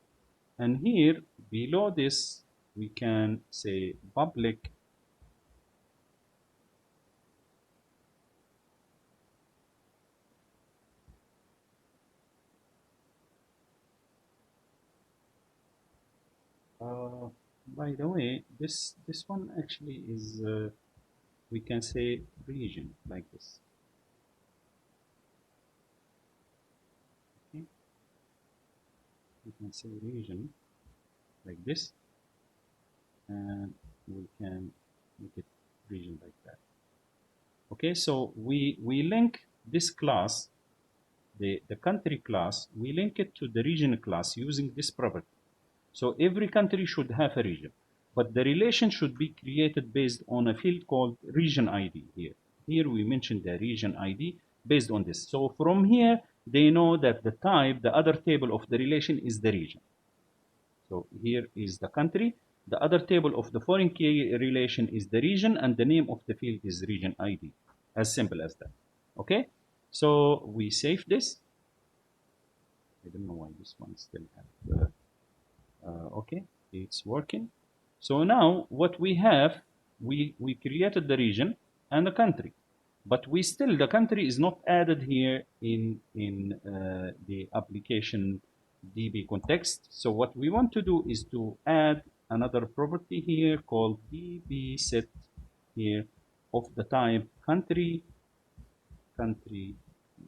And here below this, we can say public by the way, this one actually is we can say region like this. Okay, we can say region like this, and we can make it region like that. Okay, so we link this class, the country class, we link it to the region class using this property. So every country should have a region, but the relation should be created based on a field called region ID here. Here we mentioned the region ID based on this. So from here, they know that the type, the other table of the relation is the region. So here is the country. The other table of the foreign key relation is the region, and the name of the field is region ID. As simple as that. Okay? So we save this. I don't know why this one still has okay, it's working. So now what we have, we created the region and the country, but we still, the country is not added here in the application DB context. So what we want to do is to add another property here called DB set here of the type country,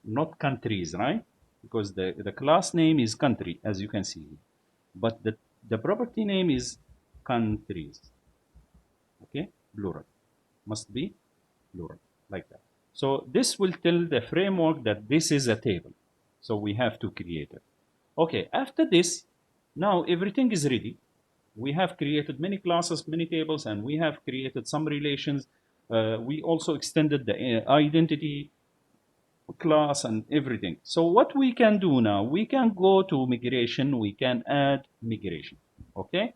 not countries, right? Because the class name is country, as you can see, but the property name is countries. Okay, plural, must be plural, like that. So this will tell the framework that this is a table, so we have to create it. Okay, after this, now everything is ready. We have created many classes, many tables, and we have created some relations. We also extended the identity class and everything. So what we can do now, we can go to migration, we can add migration. Okay,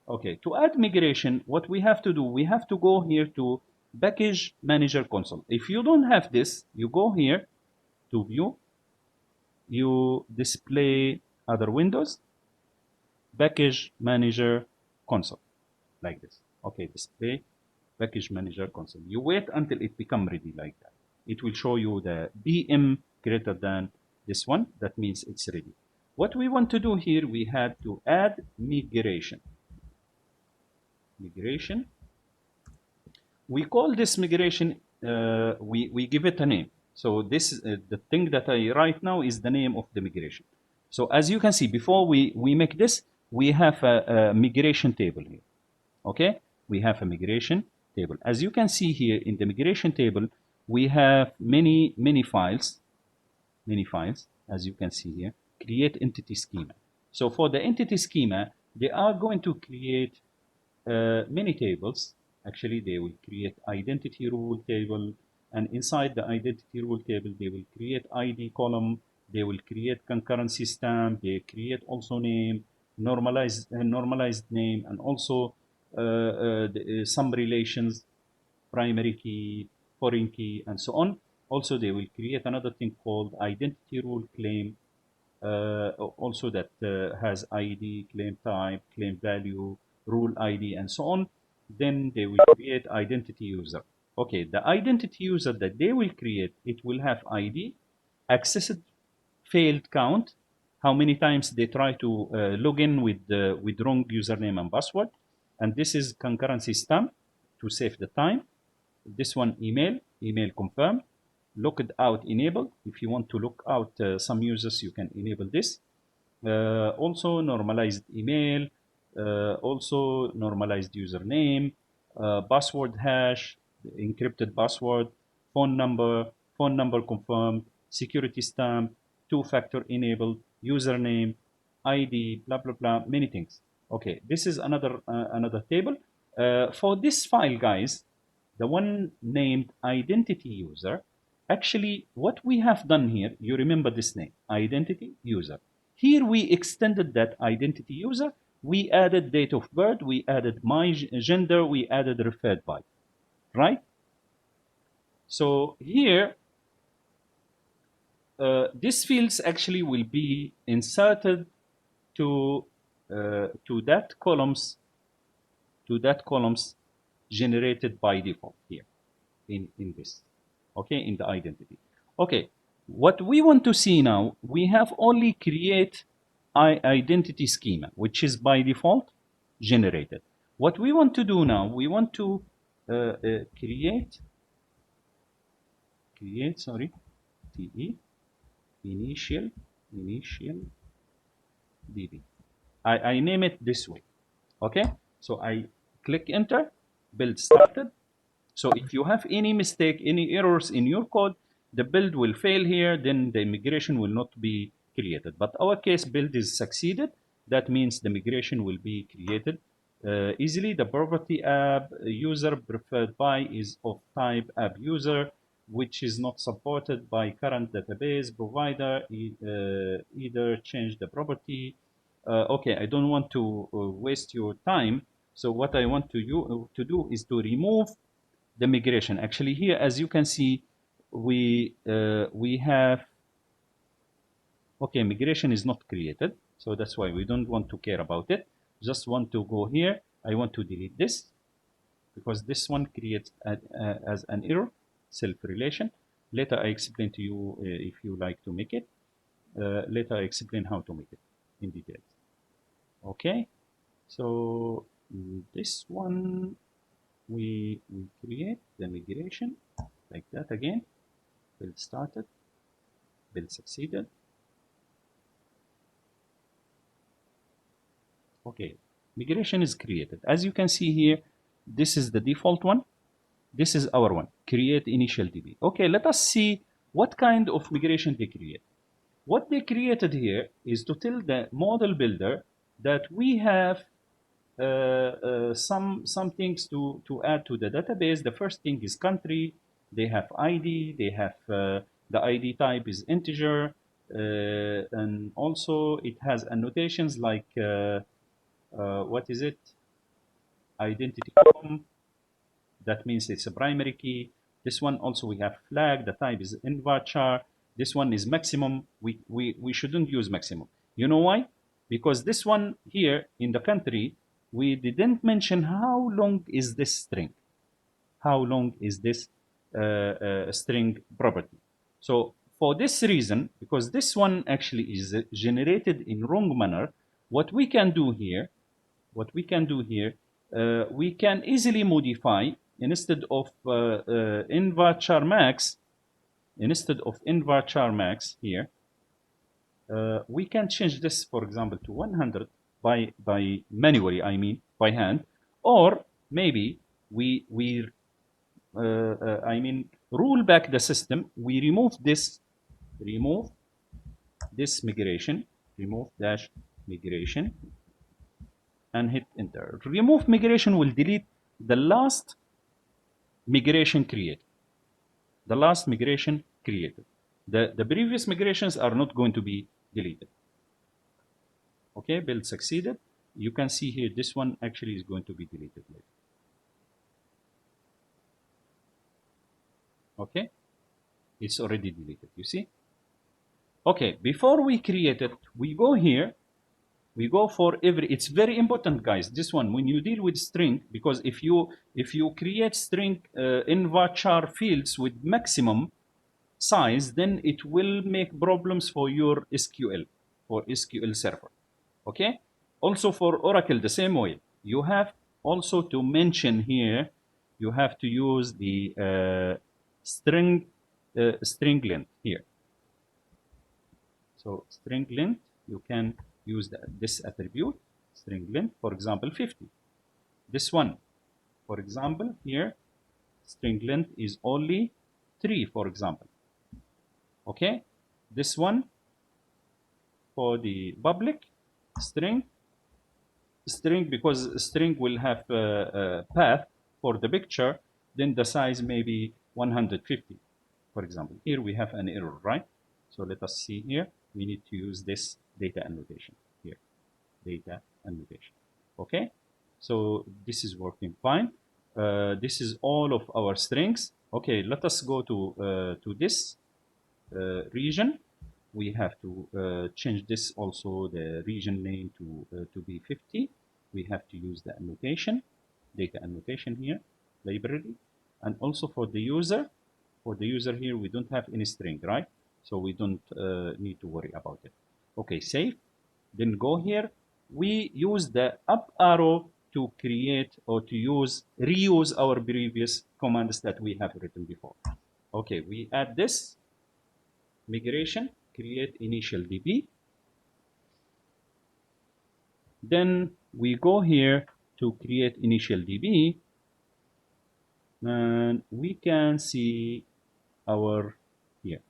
okay, to add migration, what we have to do, we have to go here to package manager console. If you don't have this, you go here to view, you display other windows, package manager console, like this. Okay, display package manager console. You wait until it become ready like that. It will show you the BM greater than this one. That means it's ready. What we want to do here, we had to add migration. Migration. We call this migration, we give it a name. So this, the thing that I write now is the name of the migration. So as you can see, before we make this, we have a migration table here. Okay, we have a migration table. As you can see here in the migration table, we have many files, as you can see here. Create entity schema. So for the entity schema, they are going to create many tables. Actually, they will create identity rule table, and inside the identity rule table, they will create ID column. They will create concurrency stamp. They create also name, normalized name, and also some relations, primary key, foreign key, and so on. Also, they will create another thing called identity rule claim, also that has ID, claim type, claim value, rule ID, and so on. Then they will create identity user. Okay, the identity user that they will create, it will have ID, accessed failed count, how many times they try to log in with wrong username and password, and this is concurrency stamp to save the time. This one email confirm, looked out enabled. If you want to look out some users, you can enable this. Also normalized email, also normalized username, password hash, encrypted password, phone number confirmed, security stamp, two-factor enabled, username, ID, blah blah blah, many things. Okay, this is another table. For this file, guys, the one named identity user, actually what we have done here, you remember this name, identity user. Here we extended that identity user, we added date of birth, we added my gender, we added referred by, right? So here, these fields actually will be inserted to that columns generated by default here in this, okay, in the identity. Okay, what we want to see now, we have only create identity schema, which is by default generated. What we want to do now, we want to create sorry, te initial db. I name it this way. Okay, so I click enter, build started. So if you have any mistake, any errors in your code, the build will fail here, then the migration will not be created. But our case, build is succeeded. That means the migration will be created easily. The property app user preferred by is of type app user, which is not supported by current database provider. Either change the property. Okay, I don't want to waste your time. So what I want to do is to remove the migration. Actually here, as you can see, we have, okay, migration is not created, so that's why we don't want to care about it. Just want to go here, I want to delete this because this one creates as an error, self-relation. Later I explain to you if you like to make it. Later I explain how to make it in detail. Okay, so this one we create the migration like that again. Build started, build succeeded. Okay, migration is created. As you can see here, this is the default one. This is our one, create initial DB. Okay, let us see what kind of migration they create. What they created here is to tell the model builder that we have some things to add to the database. The first thing is country. They have ID. They have the ID type is integer, and also it has annotations like what is it? Identity column. That means it's a primary key. This one also we have flag. The type is invarchar. This one is maximum. We shouldn't use maximum. You know why? Because this one here in the country, we didn't mention how long is this string. How long is this string property? So for this reason, because this one actually is generated in wrong manner, what we can do here, we can easily modify instead of invarchar max, here, we can change this, for example, to 100 by manually, I mean by hand, or maybe we rule back the system. We remove this migration, remove dash migration, and hit enter. Remove migration will delete the last migration created. The previous migrations are not going to be deleted. Okay, build succeeded. You can see here this one actually is going to be deleted later. Okay, it's already deleted, you see. Okay, before we create it, we go here, we go for every, it's very important, guys, this one, when you deal with string, because if you create string invarchar fields with maximum size, then it will make problems for your SQL server. Okay, also for Oracle the same way. You have also to mention here, you have to use the string length here. So string length, you can use this attribute, string length, for example 50. This one, for example, here string length is only 3, for example. Okay, this one for the public string, because string will have a path for the picture, then the size may be 150, for example. Here we have an error, right? So let us see here. We need to use this data annotation here, data annotation. Okay, so this is working fine. This is all of our strings. Okay, let us go to this region. We have to change this also, the region name to be 50. We have to use the annotation, data annotation here, library. And also for the user here, we don't have any string, right? So we don't need to worry about it. Okay, save. Then go here. We use the up arrow to create or to reuse our previous commands that we have written before. Okay, we add this migration, create initial DB. Then we go here to create initial DB, and we can see our here.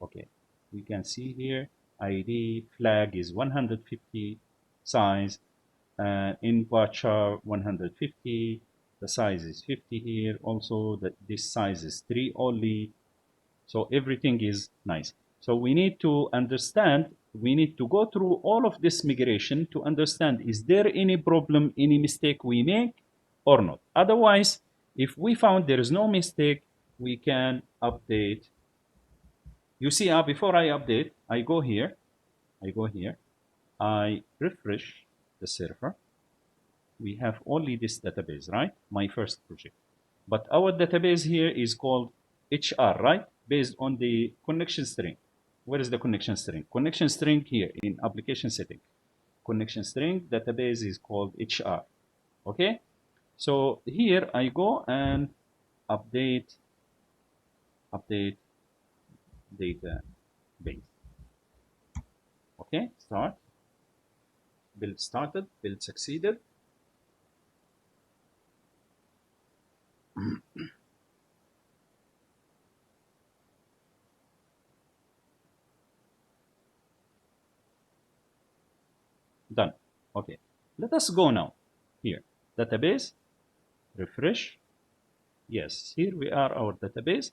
Okay, we can see here ID flag is 150, size in varchar 150, the size is 50 here. Also that this size is 3 only. So everything is nice. So we need to understand, we need to go through all of this migration to understand, is there any problem, any mistake we make or not? Otherwise, if we found there is no mistake, we can update. You see, before I update, I go here, I refresh the server. We have only this database, right? My first project. But our database here is called HR, right? Based on the connection string. Where is the connection string? Connection string here in application setting. Connection string database is called HR. Okay? So here I go and update database. Okay, start. Build started, build succeeded. Done. Okay, let us go now. Here, database, refresh. Yes, here we are, our database.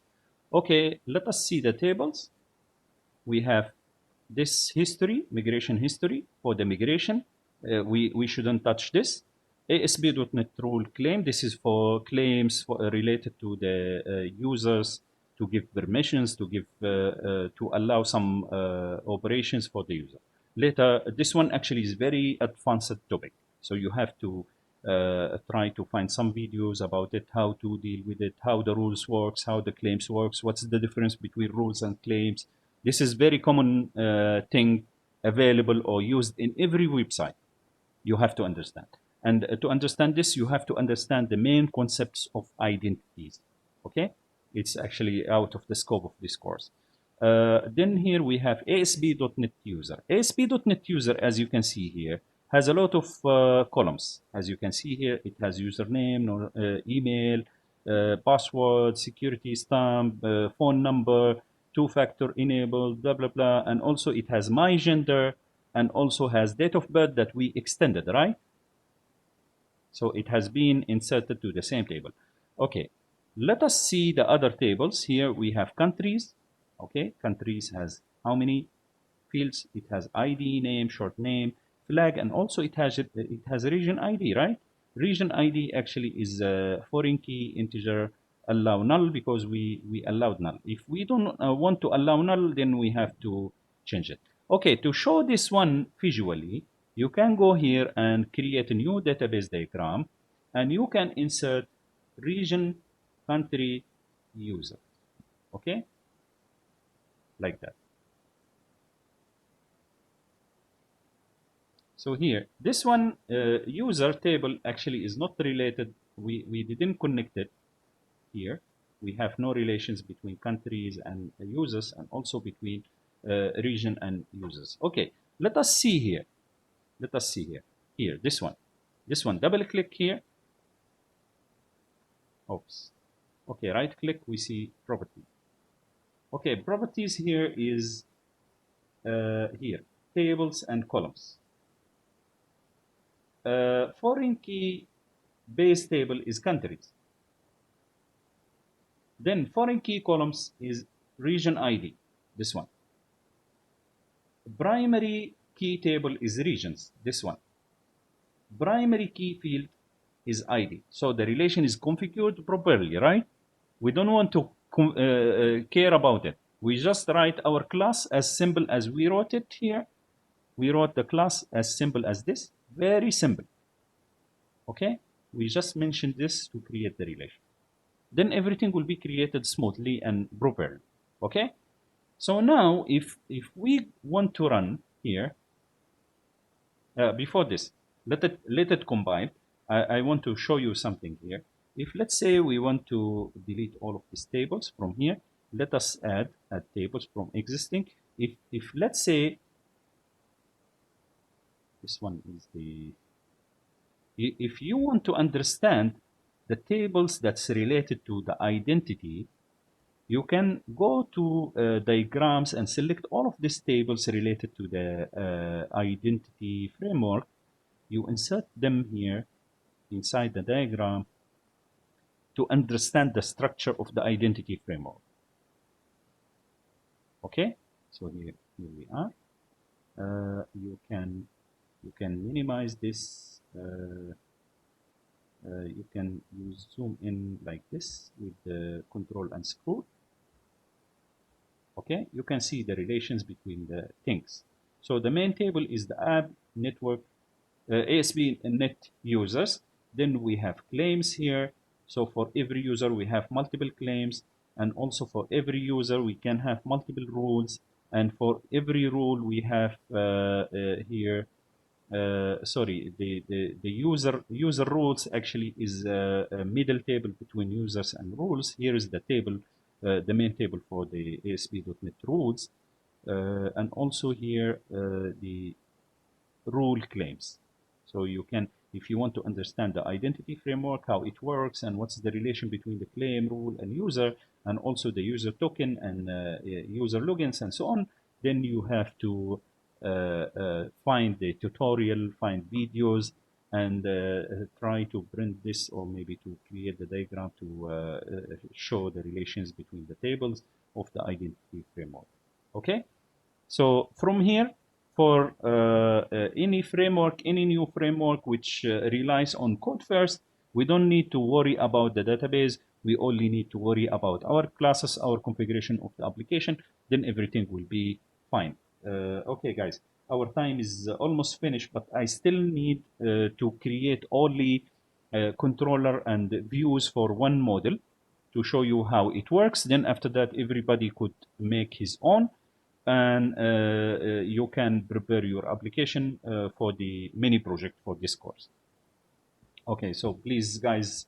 Okay, let us see the tables. We have this history, migration history for the migration. We shouldn't touch this. ASP.NET rule claim. This is for claims related to the users, to give permissions, to allow some operations for the user. Later, this one actually is very advanced topic. So you have to try to find some videos about it, how to deal with it, how the rules works, how the claims works, what's the difference between rules and claims. This is very common thing available or used in every website. You have to understand. And to understand this, you have to understand the main concepts of identities. Okay? It's actually out of the scope of this course. Then here we have ASP.NET User. ASP.NET User, as you can see here, has a lot of columns. As you can see here, it has username, email, password, security stamp, phone number, two-factor enabled, blah, blah, blah. And also it has my gender and also has date of birth that we extended, right? So it has been inserted to the same table. Okay, let us see the other tables. Here we have countries. Okay, countries has how many fields? It has ID, name, short name, flag, and also it has a region ID, right? Region ID actually is a foreign key integer, allow null, because we allowed null. If we don't want to allow null, then we have to change it. Okay, to show this one visually, you can go here and create a new database diagram, and you can insert region, country, user. Okay, like that. So here, this one user table actually is not related. We didn't connect it here. We have no relations between countries and users, and also between region and users. Okay, let us see here. Let us see here. Here, this one. Double click here. Oops. Okay, right click, we see property. Okay, properties here is here, tables and columns. Foreign key base table is countries. Then foreign key columns is region ID, this one. Primary key table is regions, this one. Primary key field is ID. So the relation is configured properly, right? We don't want to care about it. We just write our class as simple as we wrote it here. We wrote the class as simple as this, very simple. Okay, we just mentioned this to create the relation. Then everything will be created smoothly and properly. Okay, so now if we want to run here, before this, let it compile. I want to show you something here. If let's say we want to delete all of these tables from here, let us add tables from existing. If let's say this one is the, if you want to understand the tables that's related to the identity, you can go to diagrams and select all of these tables related to the identity framework. You insert them here inside the diagram to understand the structure of the identity framework. Okay, so here we are. You can minimize this. You can use zoom in like this with the control and scroll. Okay, you can see the relations between the things. So the main table is the app network ASP.NET users. Then we have claims here. So for every user, we have multiple claims. And also for every user, we can have multiple rules. And for every rule, we have here, sorry, the user rules actually is a middle table between users and rules. Here is the table, the main table for the ASP.NET rules. And also here, the rule claims. So you can, if you want to understand the identity framework, how it works, and what's the relation between the claim, rule, and user, and also the user token and user logins and so on, then you have to find the tutorial, find videos, and try to print this, or maybe to create the diagram to show the relations between the tables of the identity framework. Okay, so from here, for any framework, any new framework which relies on code first, we don't need to worry about the database. We only need to worry about our classes, our configuration of the application, then everything will be fine. Okay, guys, our time is almost finished, but I still need to create only controller and views for one model to show you how it works. Then after that, everybody could make his own, and you can prepare your application for the mini project for this course. Okay, so please guys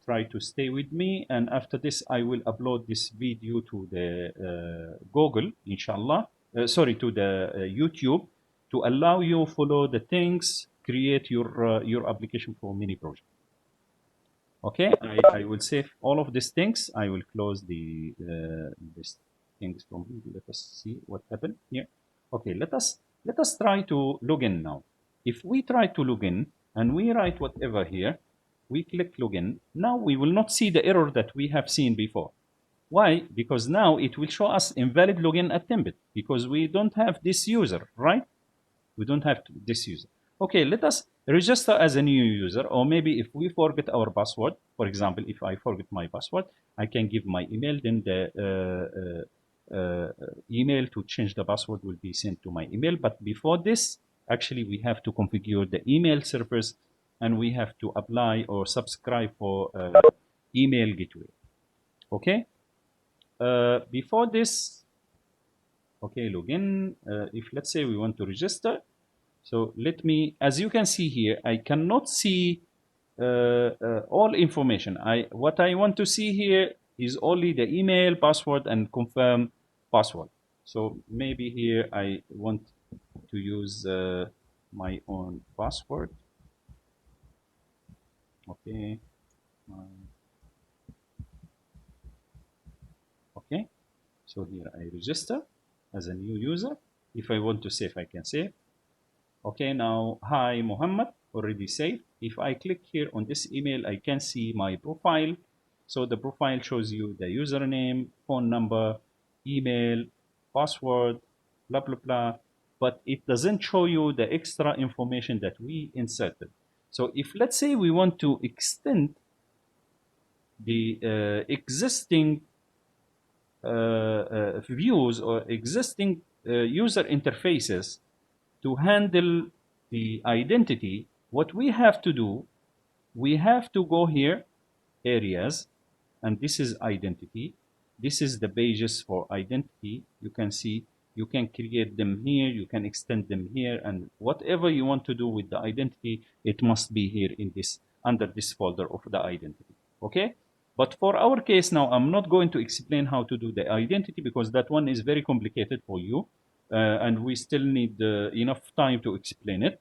try to stay with me, and after this I will upload this video to the Google, inshallah, sorry, to the YouTube, to allow you follow the things, create your application for mini project. Okay, I will save all of these things. I will close the this things from here. Let us see what happened here. Okay, let us try to log in now. If we try to log in and we write whatever here, we click login. Now we will not see the error that we have seen before. Why? Because now it will show us invalid login attempt because we don't have this user, right? We don't have this user. Okay, let us register as a new user, or maybe if we forget our password, for example, if I forget my password, I can give my email, then the email to change the password will be sent to my email. But before this, actually, we have to configure the email service, and we have to apply or subscribe for email gateway. Okay. Before this, okay, login. If let's say we want to register, so let me, as you can see here, I cannot see all information. What I want to see here is only the email, password, and confirm password. So maybe here I want to use my own password. Okay. So here I register as a new user. If I want to save, I can save. Okay, now, hi, Muhammad, already saved. If I click here on this email, I can see my profile. So the profile shows you the username, phone number, email, password, blah, blah, blah. But it doesn't show you the extra information that we inserted. So if, let's say, we want to extend the existing views or existing user interfaces to handle the identity, what we have to do, we have to go here, areas, and this is identity. This is the pages for identity. You can see, you can create them here, you can extend them here, and whatever you want to do with the identity, it must be here in this, under this folder of the identity. Okay? But for our case now, I'm not going to explain how to do the identity because that one is very complicated for you. And we still need enough time to explain it.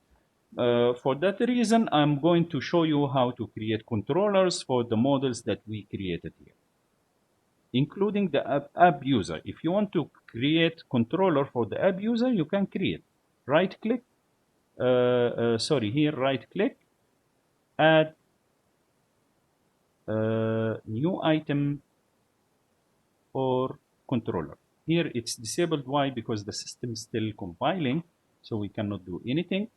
For that reason, I'm going to show you how to create controllers for the models that we created here, including the app user. If you want to create controller for the app user, you can create. Right click, here, right click, add new item for controller. Here it's disabled. Why? Because the system is still compiling, so we cannot do anything.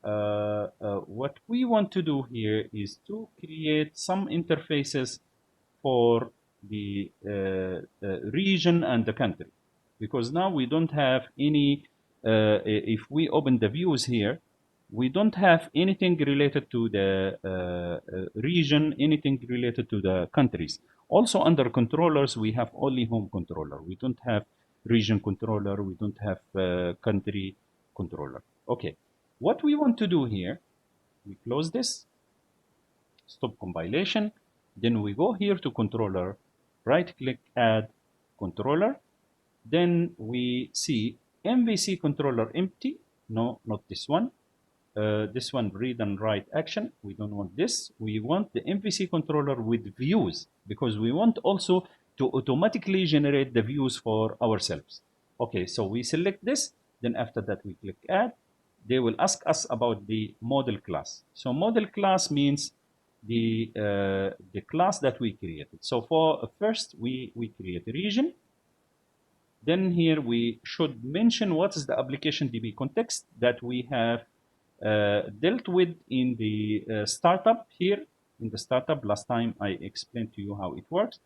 What we want to do here is to create some interfaces for the region and the country, because now we don't have any, if we open the views here, we don't have anything related to the region, anything related to the countries. Also under controllers, we have only home controller. We don't have region controller. We don't have country controller. Okay. What we want to do here, we close this, stop compilation, then we go here to controller, right click, add controller, then we see MVC controller empty, no, not this one. This one, read and write action, we don't want this. We want the MVC controller with views, because we want also to automatically generate the views for ourselves. Okay, so we select this, then after that we click add. They will ask us about the model class. So model class means the class that we created. So for first we create a region. Then here we should mention what is the application DB context that we have dealt with in the startup here. In the startup, last time I explained to you how it works.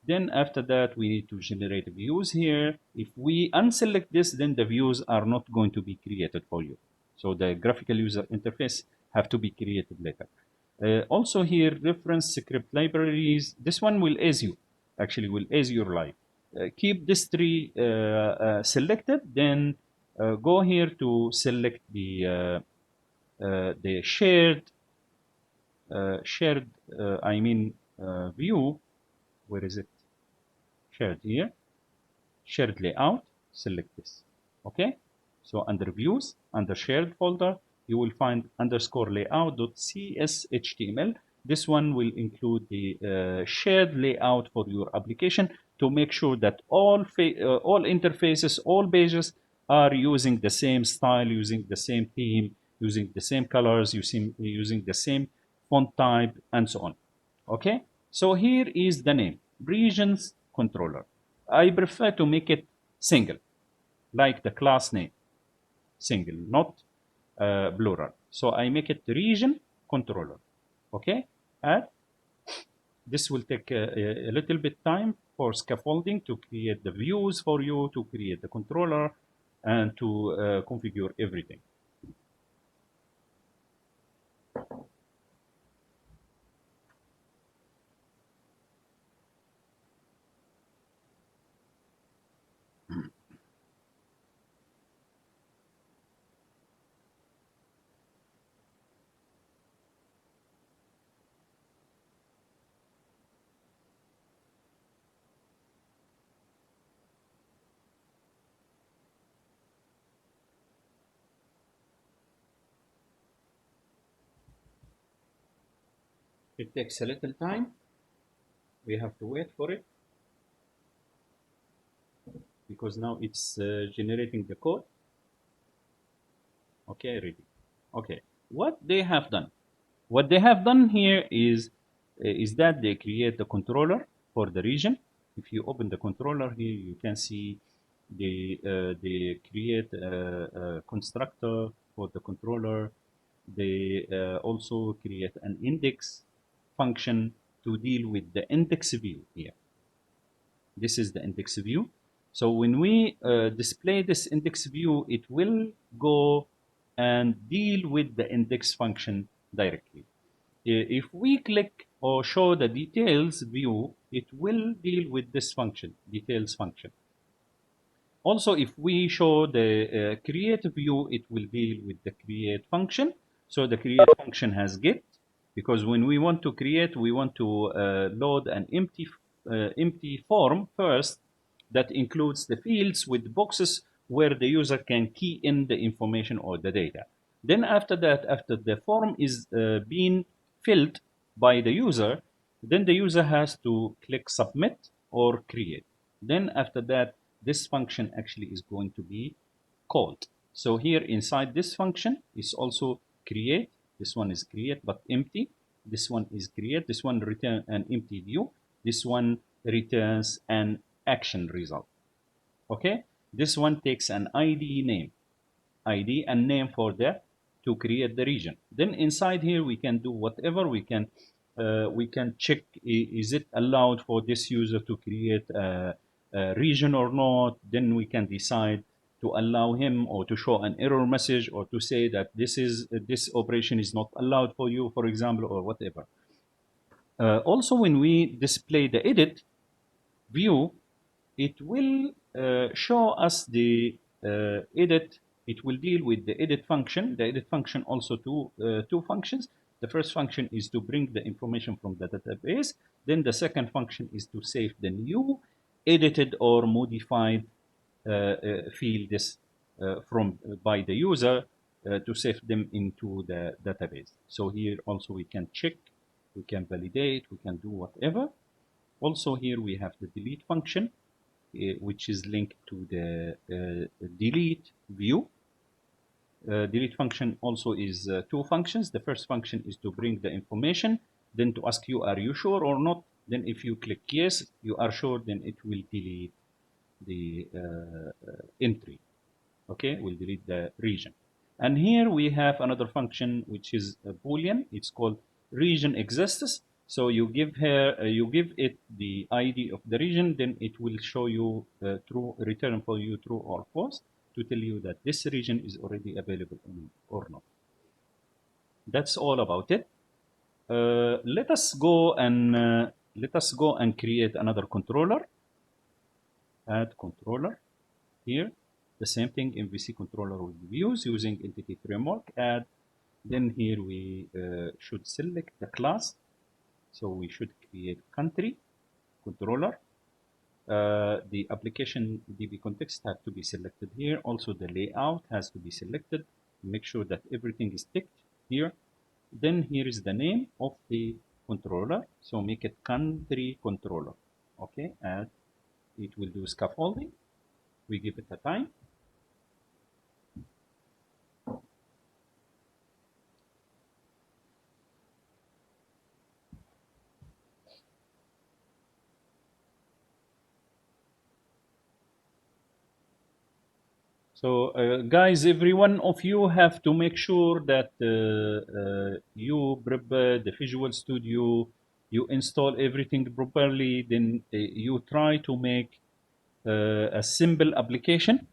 Then after that, we need to generate views here. If we unselect this, then the views are not going to be created for you. So the graphical user interface have to be created later. Also here, reference script libraries. This one will ease you, actually will ease your life. Keep this tree selected, then go here to select the shared view. Where is it? Shared here, shared layout, select this. Okay, so under views, under shared folder, you will find underscore layout.cshtml. This one will include the shared layout for your application to make sure that all interfaces, all pages are using the same style, using the same theme, using the same colors, using the same font type, and so on. Okay, so here is the name, regions controller. I prefer to make it single, like the class name, single, not plural. So I make it region controller. Okay, add. This will take a little bit time for scaffolding to create the views for you, to create the controller, and to configure everything. It takes a little time. We have to wait for it. because now it's generating the code. Okay, ready. Okay, what they have done here is that they create the controller for the region. If you open the controller here, you can see they create a constructor for the controller. They also create an index function to deal with the index view here. This is the index view. So when we display this index view, it will go and deal with the index function directly. If we click or show the details view, it will deal with this function, details function. Also, if we show the create view, it will deal with the create function. So the create function has get, because when we want to create, we want to load an empty form first that includes the fields with boxes where the user can key in the information or the data. Then after that, after the form is being filled by the user, then the user has to click submit or create. Then after that, this function actually is going to be called. So here inside this function is also create. This one is create but empty. This one is create. This one return an empty view. This one returns an action result. Okay. This one takes an ID name, ID and name for the to create the region. Then inside here we can do whatever we can check is it allowed for this user to create a region or not. Then we can decide to allow him or to show an error message or to say that this operation is not allowed for you, for example, or whatever. Also, when we display the edit view, it will show us the edit. It will deal with the edit function. The edit function also two functions. The first function is to bring the information from the database. Then the second function is to save the new edited or modified fields from by the user to save them into the database. So here also we can check, we can validate, we can do whatever. Also here we have the delete function, which is linked to the delete view. Delete function also is two functions. The first function is to bring the information, then to ask you, are you sure or not? Then if you click yes, you are sure, then it will delete the entry. Okay, will delete the region. And here we have another function which is a Boolean. It's called region exists. So you give it the ID of the region, then it will show you true, return for you true or false to tell you that this region is already available or not. That's all about it. Let us go and create another controller. Add controller here. The same thing, MVC controller will be used using entity framework. Add. Then here we should select the class. So we should create country controller. The application DB context has to be selected here. Also the layout has to be selected. Make sure that everything is ticked here. Then here is the name of the controller. So make it country controller. Okay, and it will do scaffolding. We give it a time. So guys, every one of you have to make sure that you prepare the Visual Studio, you install everything properly, then you try to make a simple application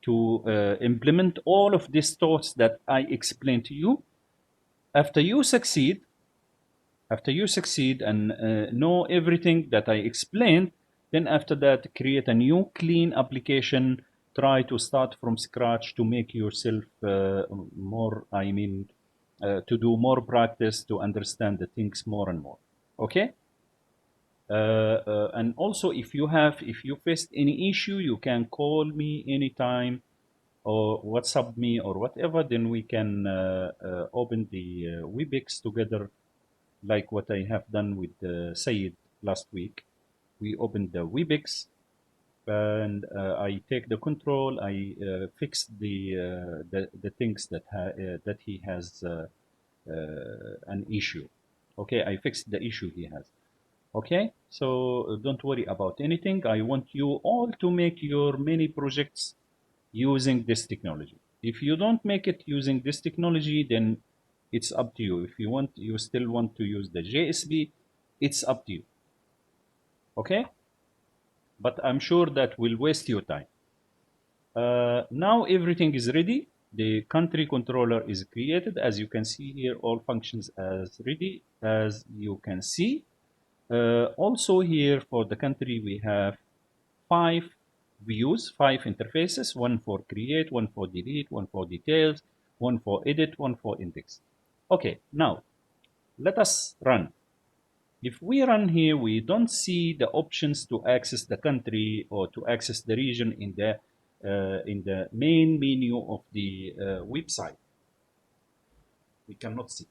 to implement all of these thoughts that I explained to you. After you succeed and know everything that I explained, then after that create a new clean application. Try to start from scratch to make yourself more, to do more practice, to understand the things more and more. Okay. And also if you faced any issue, you can call me anytime or WhatsApp me or whatever. Then we can open the Webex together, like what I have done with Sayed last week. We opened the Webex and I take the control. I fix the things that he has an issue. Okay, I fixed the issue he has. Okay, so don't worry about anything. I want you all to make your mini projects using this technology. If you don't make it using this technology, then it's up to you. If you still want to use the JSP, it's up to you. Okay, but I'm sure that will waste your time. Now everything is ready. The country controller is created. As you can see here, all functions as ready, as you can see. Also here for the country, we have 5 views, 5 interfaces, one for create, one for delete, one for details, one for edit, one for index. Okay, now let us run. If we run here, we don't see the options to access the country or to access the region in the main menu of the website. We cannot see.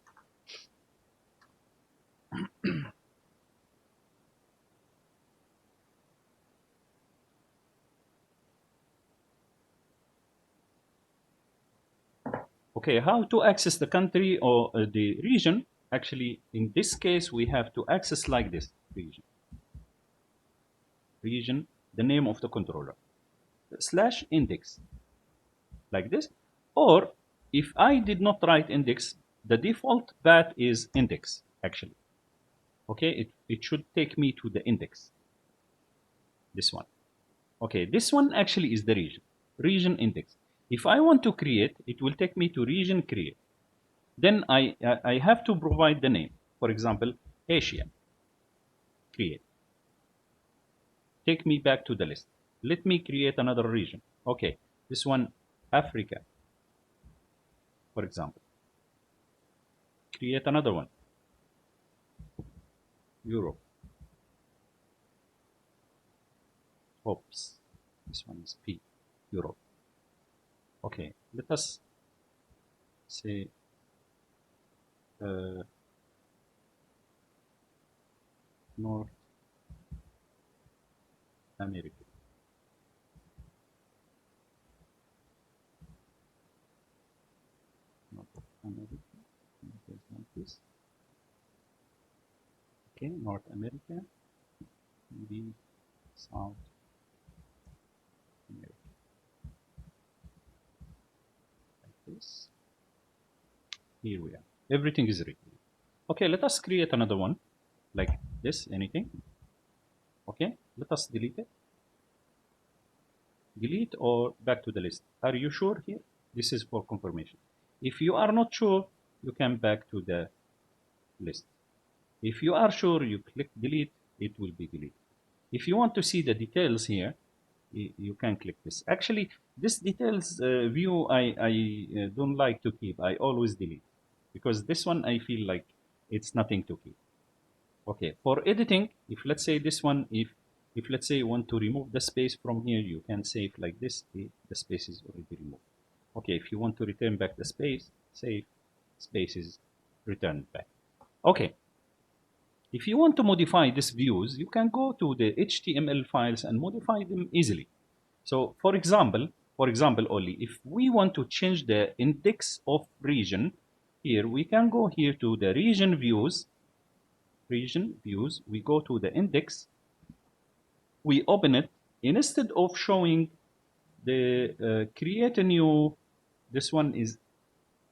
Okay, how to access the country or the region? Actually, in this case, we have to access like this region. Region, the name of the controller, slash index, like this. Or if I did not write index, the default path is index, actually. Okay, it should take me to the index. This one. Okay, this one actually is the region index. If I want to create, it will take me to region create. Then I have to provide the name. For example, Asia. Create. Take me back to the list. Let me create another region. Okay, this one, Africa, for example. Create another one, Europe. Oops, this one is P, Europe. Okay, let us say North America. North America, like this. Okay, North America, maybe South America, like this. Here we are. Everything is ready. Okay, let us create another one, like this, anything. Okay, let us delete it. Delete or back to the list. Are you sure here? This is for confirmation. If you are not sure, you can back to the list. If you are sure, you click delete, it will be deleted. If you want to see the details here, you can click this. Actually, this details view I don't like to keep. I always delete because this one I feel like it's nothing to keep. Okay, for editing, if let's say this one, if let's say you want to remove the space from here, you can save like this. The space is already removed. Okay, if you want to return back the space, save, space is returned back. Okay. If you want to modify these views, you can go to the HTML files and modify them easily. So for example only, if we want to change the index of region, here we can go here to the region views, we go to the index, we open it, instead of showing the create a new, this one is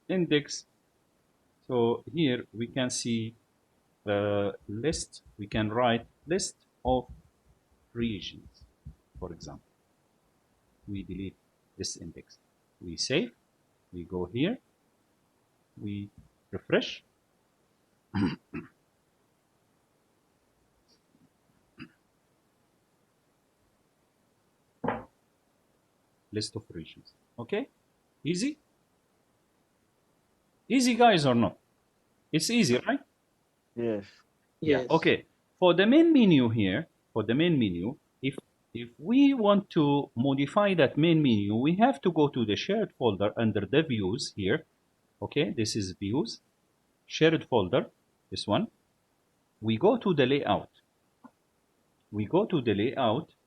index. So here we can see list, we can write list of regions, for example. We delete this index, we save, we go here, we refresh. List of regions. Okay, easy guys, or not? It's easy, right? Yes. Yeah. Yes. Okay, for the main menu here, if we want to modify that main menu, we have to go to the shared folder under the views here. Okay, this is views, shared folder, this one. We go to the layout,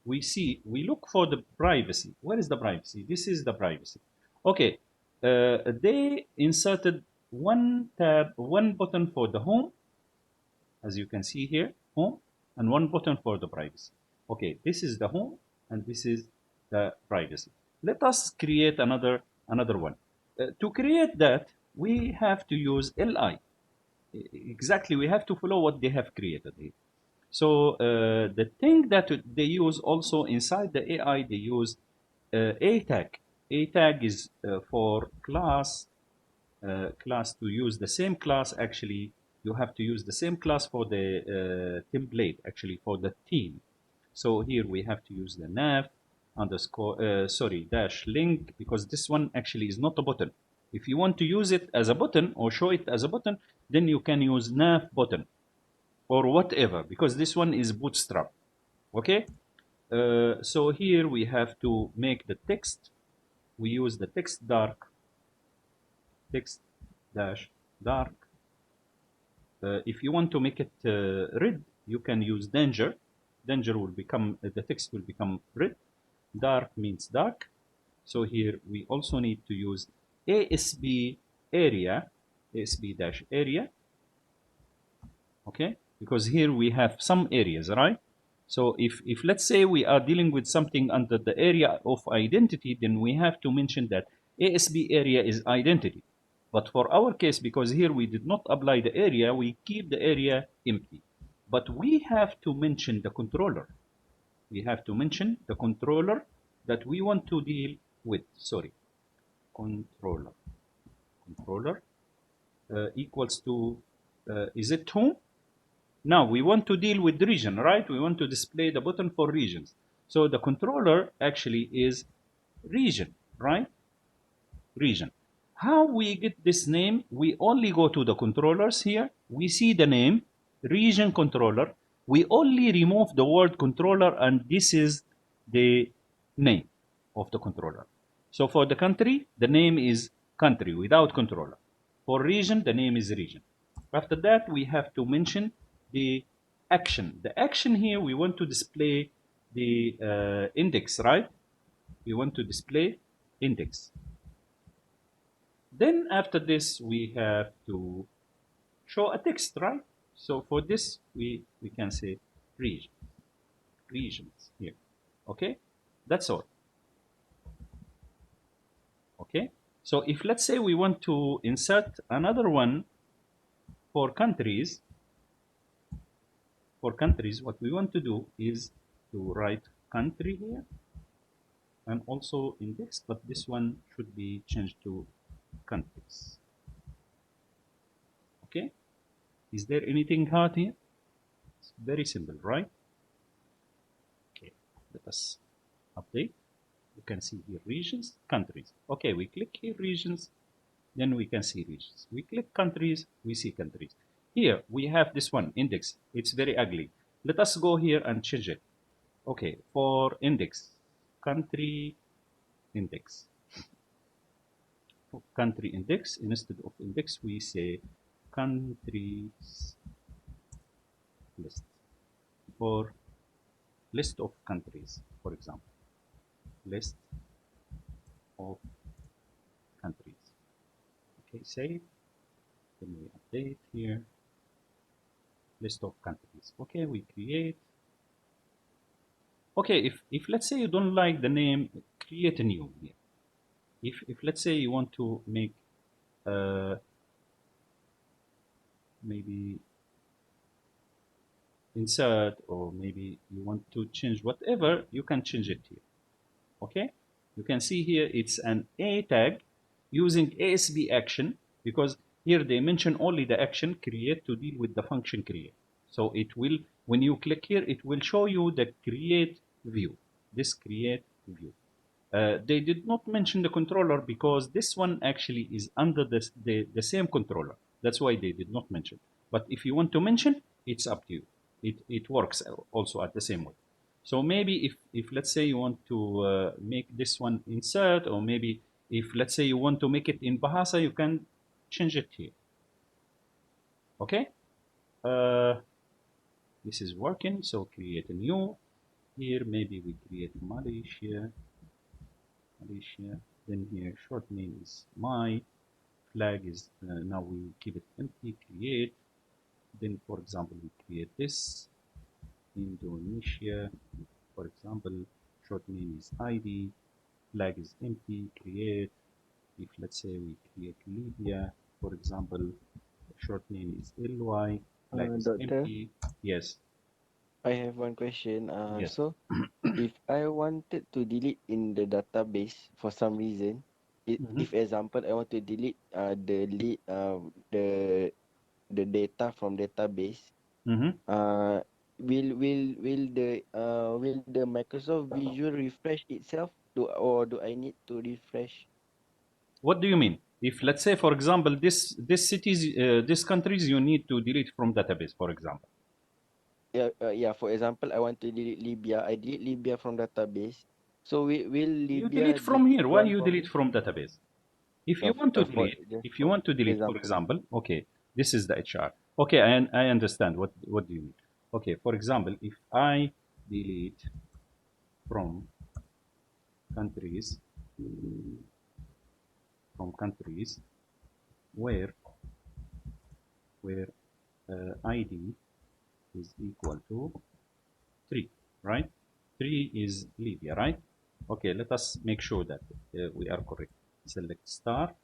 we look for the privacy. Where is the privacy? This is the privacy. Okay, they inserted one button for the home, as you can see here, home, and one button for the privacy. Okay, this is the home and this is the privacy. Let us create another one. To create that, we have to use li. Exactly, we have to follow what they have created here. So the thing that they use also inside the AI, they use a tag. A tag is for class to use the same class. Actually, you have to use the same class for the template, actually for the theme. So here we have to use the nav underscore dash link, because this one actually is not a button. If you want to use it as a button or show it as a button, then you can use nav button or whatever, because this one is bootstrap. Okay, so here we have to make the text. We use the text dash dark. If you want to make it red, you can use danger. Danger will become, the text will become red. Dark means dark. So here we also need to use ASB area, ASB dash area. Okay, because here we have some areas, right? So if let's say we are dealing with something under the area of identity, then we have to mention that ASB area is identity. But for our case, because here we did not apply the area, we keep the area empty. But we have to mention the controller. We have to mention the controller that we want to deal with. Sorry, controller. Controller equals to, is it whom? Now we want to deal with the region, right? We want to display the button for regions. So the controller actually is region, right? Region. How we get this name? We only go to the controllers here. We see the name, region controller. We only remove the word controller, and this is the name of the controller. So for the country, the name is country without controller. For region, the name is region. After that, we have to mention the action. The action here, we want to display the index, right? We want to display index. Then after this, we have to show a text, right? So for this, we can say regions here. Okay, that's all. Okay, so if let's say we want to insert another one for countries, what we want to do is to write country here and also index, but this one should be changed to countries. Okay, is there anything hard here? It's very simple, right? Okay, let us update. You can see here regions, countries. Okay, we click here regions, then we can see regions. We click countries, we see countries. Here we have this one, index. It's very ugly. Let us go here and change it. Okay, for index, country index. For country index, instead of index, we say countries list. For list of countries, for example, list of countries. Okay, save. Then we update here. List of countries. Okay, we create. Okay, if let's say you don't like the name, create a new here. If let's say you want to make maybe insert, or maybe you want to change whatever, you can change it here. Okay, you can see here it's an A tag using ASB action, because here they mention only the action create to deal with the function create. So it will, when you click here, it will show you the create view, this create view. They did not mention the controller because this one actually is under the same controller. That's why they did not mention. But if you want to mention, it's up to you. It works also at the same way. So maybe if let's say you want to make this one insert, or maybe if let's say you want to make it in Bahasa, you can change it here. Okay, this is working. So create a new. Here maybe we create Malaysia. Then here short name is my. Flag is now we keep it empty. Create. Then for example we create this Indonesia. For example, short name is ID. Flag is empty. Create. If let's say we create Libya, for example, short name is ly. Flag is Doctor, empty. Yes. I have one question. Yes. So if I wanted to delete in the database for some reason, Mhm. if example I want to delete the data from database, Mhm. uh, will the Microsoft Visual refresh itself, or do I need to refresh? What do you mean? If let's say, for example, this cities, this countries, you need to delete from database, for example. Yeah. For example, I want to delete Libya. I delete Libya from database. So will You Libya delete from here. Why run you for delete me? from database? If you Uh, want to for delete, just if you want to delete, for example. example, okay, this is the HR. Okay, I understand. What do you mean? Okay, for example, if I delete from countries, where where ID is equal to 3, right? 3 is Libya, right? Okay, let us make sure that we are correct. Select star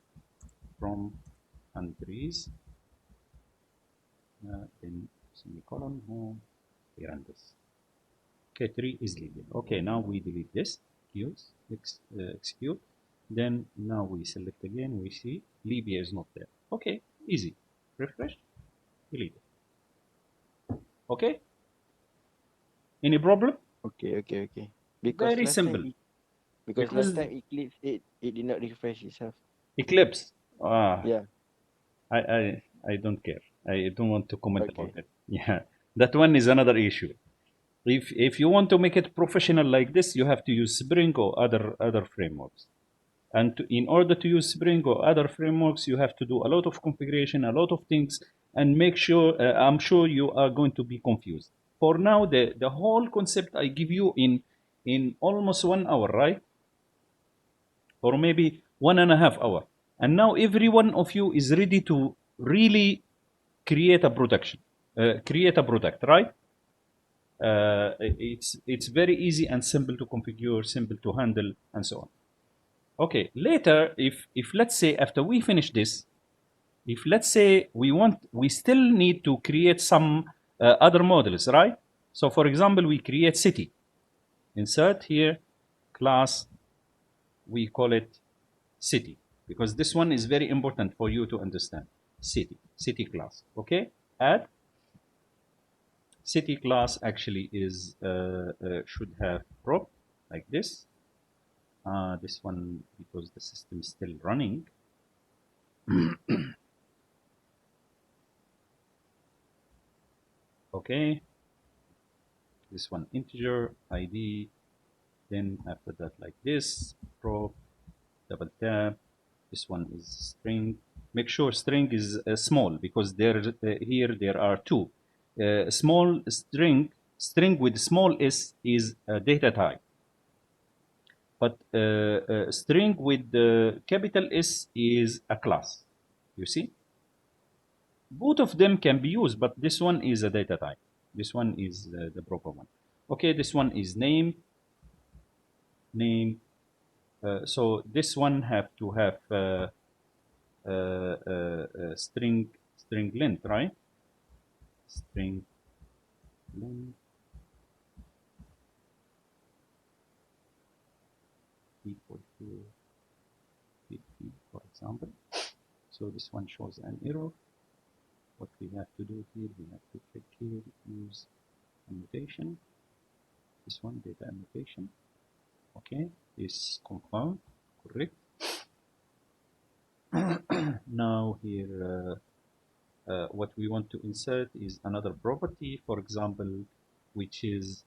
from countries, then semicolon, home, we run this. Okay, 3 is Libya. Okay, now we delete this, execute. Then now we select again, we see Libya is not there. Okay, easy. Refresh, delete it. Okay, any problem? Okay. Because Very last time simple. Because Eclipse it did not refresh itself. Eclipse, ah, Yeah. I don't care. I don't want to comment about Okay. it. Yeah, that one is another issue. If you want to make it professional like this, you have to use Spring or other frameworks. And in order to use Spring or other frameworks, you have to do a lot of configuration, a lot of things, and make sure. I'm sure you are going to be confused. For now, the whole concept I give you in almost 1 hour, right? Or maybe 1.5 hour. And now every one of you is ready to really create a production, create a product, right? It's very easy and simple to configure, simple to handle, and so on. Okay, later, if let's say after we finish this, if let's say we still need to create some other models, right? So for example, we create city, insert here class, we call it city, because this one is very important for you to understand. City class. Okay, add city class actually is should have prop like this. This one because the system is still running. Okay, this one integer ID. Then after that like this prop, double tap. This one is string. Make sure string is small because here there are two. Small string with small s is a data type, but string with the capital S is a class. You see, both of them can be used, but this one is a data type. This one is the proper one. Okay, this one is name. So this one have to have string length, right? String length equal to 50, for example. So this one shows an error. What we have to do here, we have to click here, use annotation. This one, data annotation. Okay, is confirmed, correct. Now here, what we want to insert is another property, for example, which is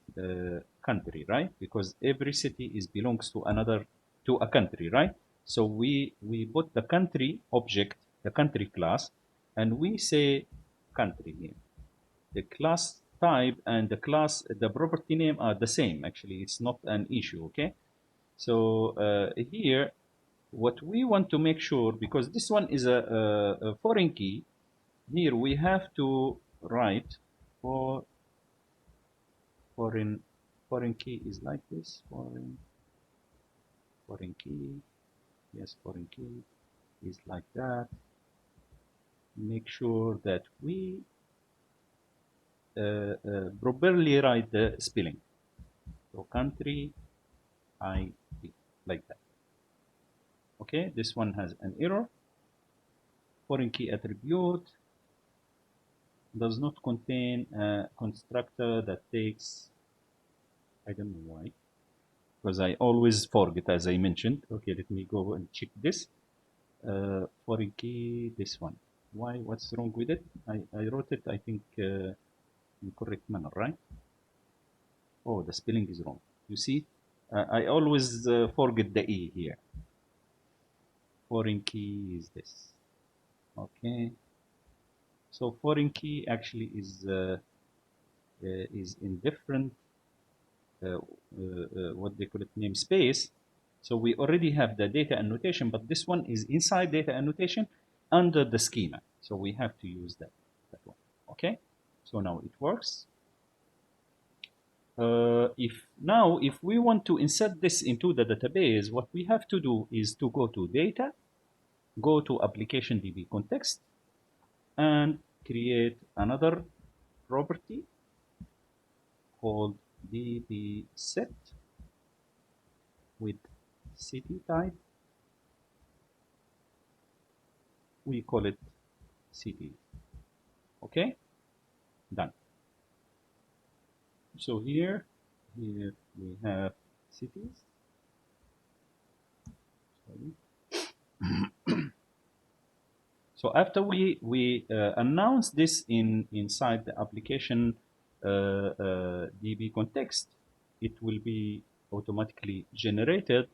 country, right? Because every city is belongs to a country, right? So we put the country object, the country class, and we say country name. The class type and the class, the property name are the same. Actually, it's not an issue, okay? So here, what we want to make sure, because this one is a foreign key, here we have to write for foreign key is like this, foreign key, yes, foreign key is like that. Make sure that we properly write the spelling. So country ID, like that. Okay, this one has an error. Foreign key attribute does not contain a constructor that takes, I don't know why, because I always forget, as I mentioned. Okay, let me go and check this. Foreign key, this one. Why? What's wrong with it? I wrote it, I think, in correct manner, right? Oh, the spelling is wrong. You see, I always forget the E here. Foreign key is this. Okay. So foreign key actually is in different what they call it, namespace. So we already have the data annotation, but this one is inside data annotation under the schema. So we have to use that one. Okay. So now it works. If we want to insert this into the database, what we have to do is to go to data, go to application DB context, and create another property called DB set with city type. We call it city. Okay, done. So here we have cities. Sorry. So after we announce this inside the application DB context, it will be automatically generated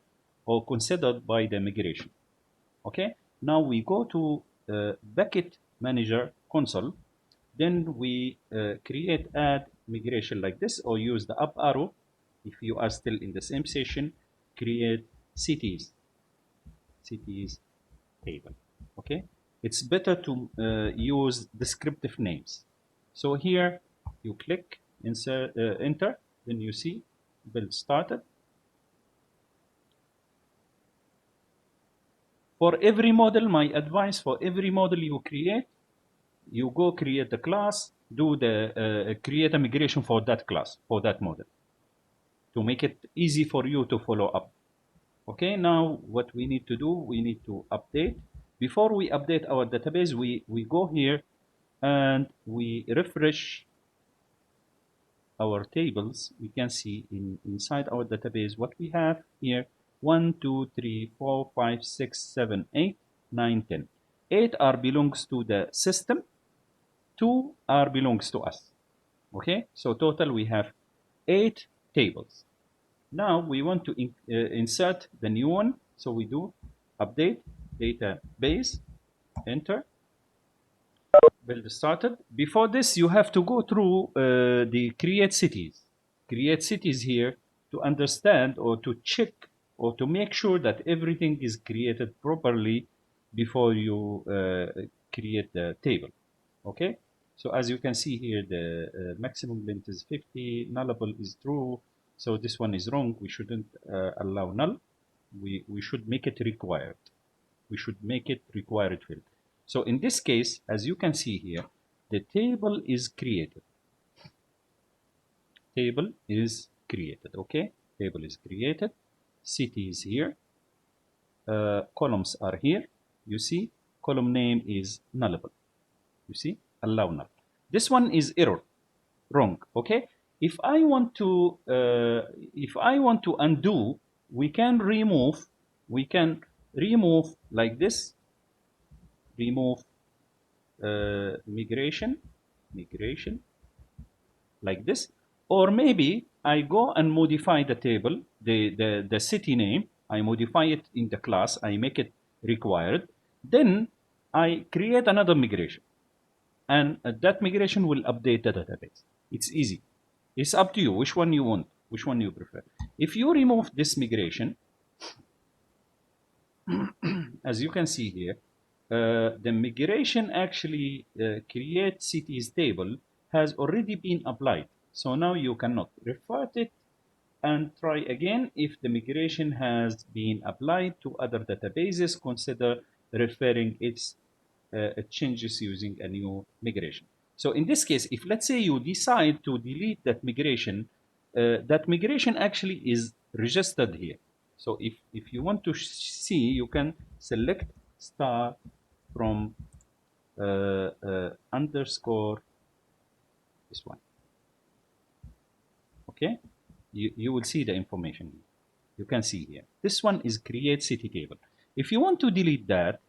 or considered by the migration. Okay. Now we go to bucket manager console. Then we create add migration like this, or use the up arrow if you are still in the same session. Create cities table. Okay, it's better to use descriptive names. So here you click insert enter, then you see build started. For every model, my advice, for every model you create, you go create the class, do the create a migration for that class, for that model, to make it easy for you to follow up. Okay, now what we need to do, we need to update. Before we update our database, we go here and we refresh our tables. We can see inside our database what we have here: 1, 2, 3, 4, 5, 6, 7, 8, 9, 10. 8 are belongs to the system, 2 are belongs to us. Okay, so total we have 8 tables. Now we want to insert the new one, so we do update database, enter, build started. Before this, you have to go through the create cities. Create cities here to understand or to check or to make sure that everything is created properly before you create the table. Okay, so as you can see here, the maximum length is 50, nullable is true. So this one is wrong. We shouldn't allow null. We should make it required. We should make it required field. So in this case, as you can see here, the table is created. Table is created. Okay, table is created. City is here. Columns are here. You see, column name is nullable. You see, allow null. This one is error, wrong. Okay, if I want to undo, we can remove like this, remove migration like this, or maybe I go and modify the table, the city name, I modify it in the class, I make it required, then I create another migration, and that migration will update the database. It's easy. It's up to you which one you want, which one you prefer. If you remove this migration, as you can see here, the migration actually create cities table has already been applied. So now you cannot refert it and try again. If the migration has been applied to other databases, consider referring its changes using a new migration. So in this case, if let's say you decide to delete that migration actually is registered here. So if you want to see, you can select star from underscore this one. Okay, you will see the information. You can see here. This one is create city table. If you want to delete that,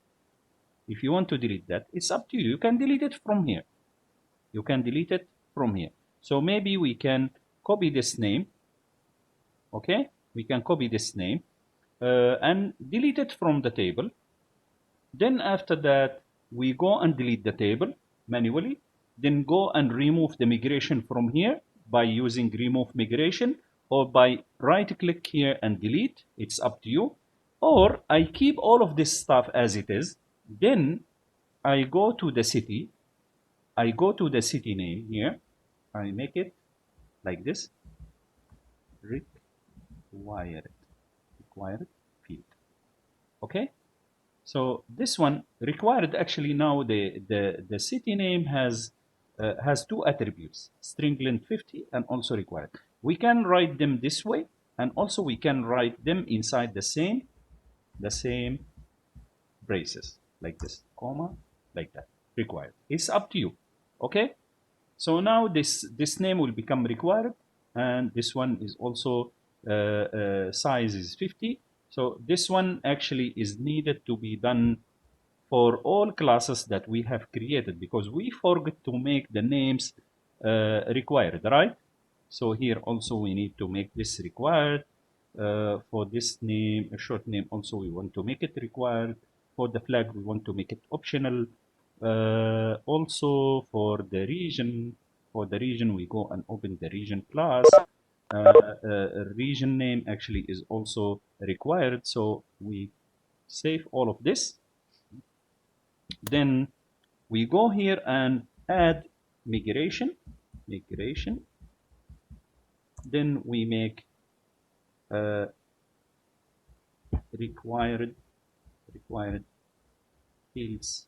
it's up to you. You can delete it from here. You can delete it from here. So maybe we can copy this name. Okay, we can copy this name and delete it from the table. Then after that, we go and delete the table manually. Then go and remove the migration from here by using remove migration, or by right click here and delete. It's up to you. Or I keep all of this stuff as it is. Then I go to the city. I go to the city name here. I make it like this. Required field. Okay. So this one required, actually now the city name has two attributes, string length 50 and also required. We can write them this way, and also we can write them inside the same braces like this, comma, like that. Required. It's up to you. Okay. So now this name will become required, and this one is also size is 50. So this one actually is needed to be done for all classes that we have created, because we forgot to make the names required, right? So here also we need to make this required. For this name, a short name, also we want to make it required. For the flag, we want to make it optional. Also for the region, we go and open the region class. Region name actually is also required, so we save all of this. Then we go here and add migration. Then we make required fields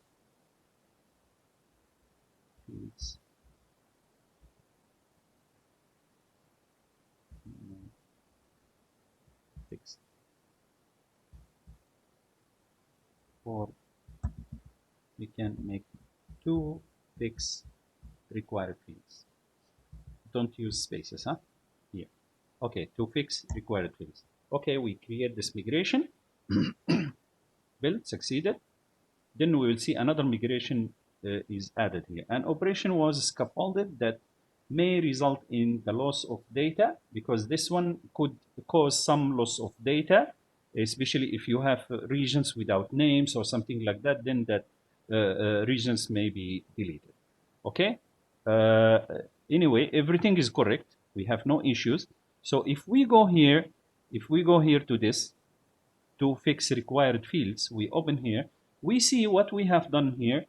fixed for, we can make two fixed required fields. Don't use spaces, huh? Here. Okay, to fix required fields. Okay, we create this migration. Build succeeded. Then we will see another migration is added here. An operation was scaffolded that may result in the loss of data, because this one could cause some loss of data, especially if you have regions without names or something like that, then that regions may be deleted. Okay. Anyway, everything is correct. We have no issues. So if we go here to this, to fix required fields, we open here, we see what we have done here.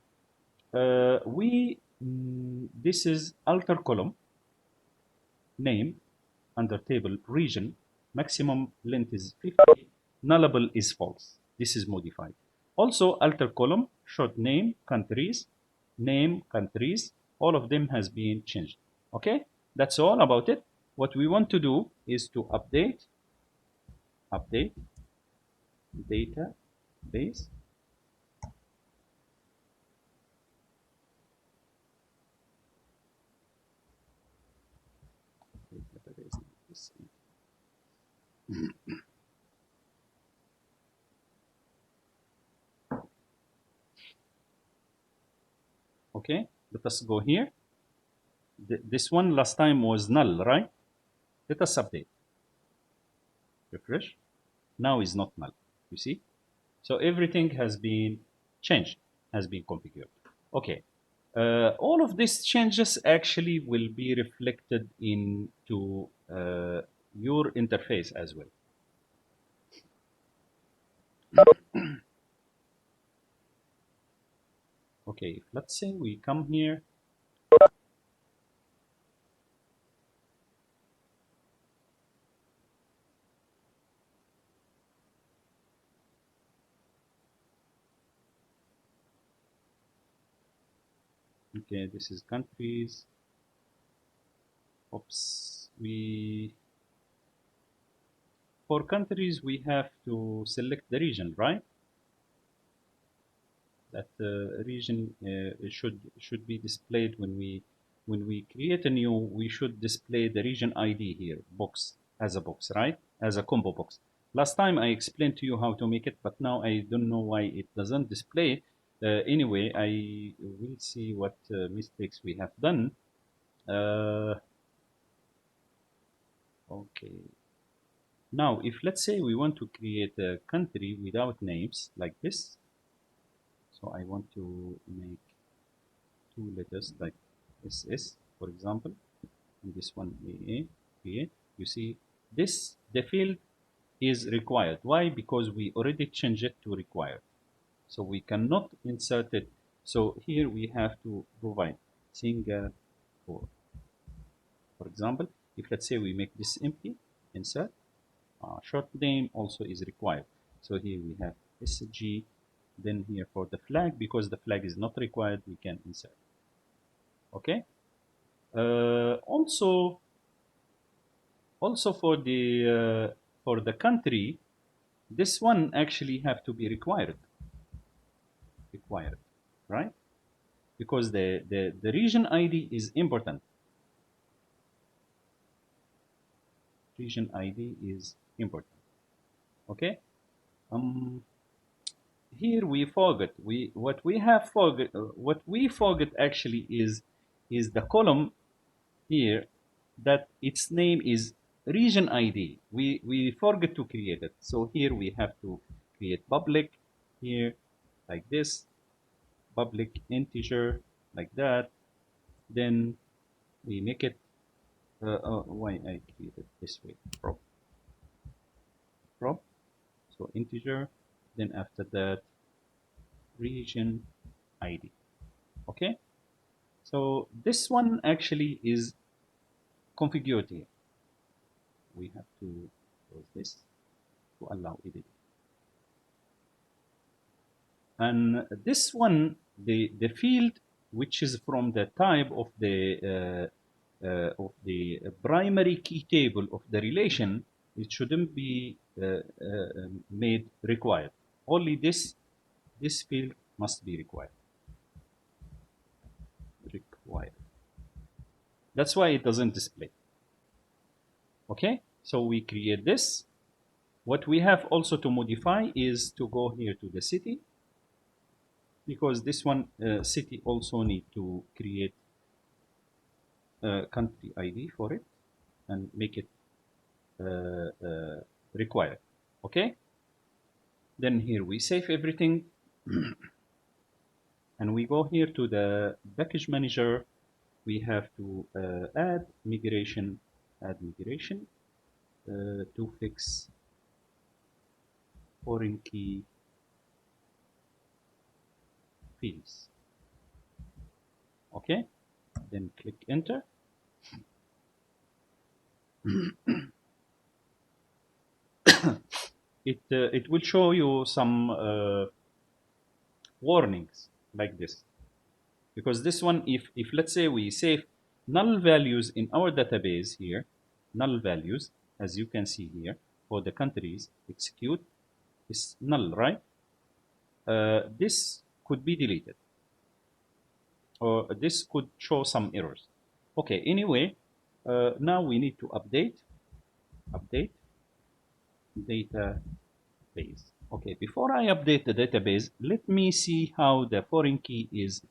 This is alter column, name, under table, region, maximum length is 50, nullable is false. This is modified. Also alter column, short name, countries, all of them has been changed. Okay, that's all about it. What we want to do is to update database. Okay, let us go here. This one last time was null, right? Let us update. Refresh. Now is not null. You see? So everything has been changed, has been configured. Okay. All of these changes actually will be reflected into your interface as well. Okay, let's say we come here. Okay, this is countries. Oops, for countries we have to select the region, right? That region should be displayed when we create a new. We should display the region ID here, box as a box, right? As a combo box. Last time I explained to you how to make it, but now I don't know why it doesn't display. Anyway, I will see what mistakes we have done. Okay. Now, if let's say we want to create a country without names like this, so I want to make two letters like SS, for example, and this one AA, create. You see, this the field is required. Why? Because we already changed it to required, so we cannot insert it. So here we have to provide Singapore. For example, if let's say we make this empty, insert. Short name also is required. So here we have SG. Then here for the flag, because the flag is not required, we can insert. Okay. Also for the country, this one actually have to be required, right? Because the region ID is important. Region ID is important. Okay. Um, Here we forget what we forget actually is the column here that its name is region ID. We forget to create it. So here we have to create public here like this, public integer like that. Then we make it. Why I created this way? Prop. So integer. Then after that, region ID. Okay. So this one actually is configured here. We have to close this to allow editing. And this one, the field which is from the type of the primary key table of the relation, it shouldn't be made required. Only this field must be required. That's why it doesn't display. Okay, so we create this. What we have also to modify is to go here to the city, because this one city also need to create a country ID for it and make it required. Okay, then here we save everything and we go here to the package manager. We have to add migration to fix foreign key fields. Okay, then click enter. It will show you some warnings like this, because this one, if let's say we save null values in our database here, null values, as you can see here for the countries, execute is null, right? This could be deleted, or this could show some errors. Okay, anyway, now we need to update database. Okay, before I update the database, let me see how the foreign key is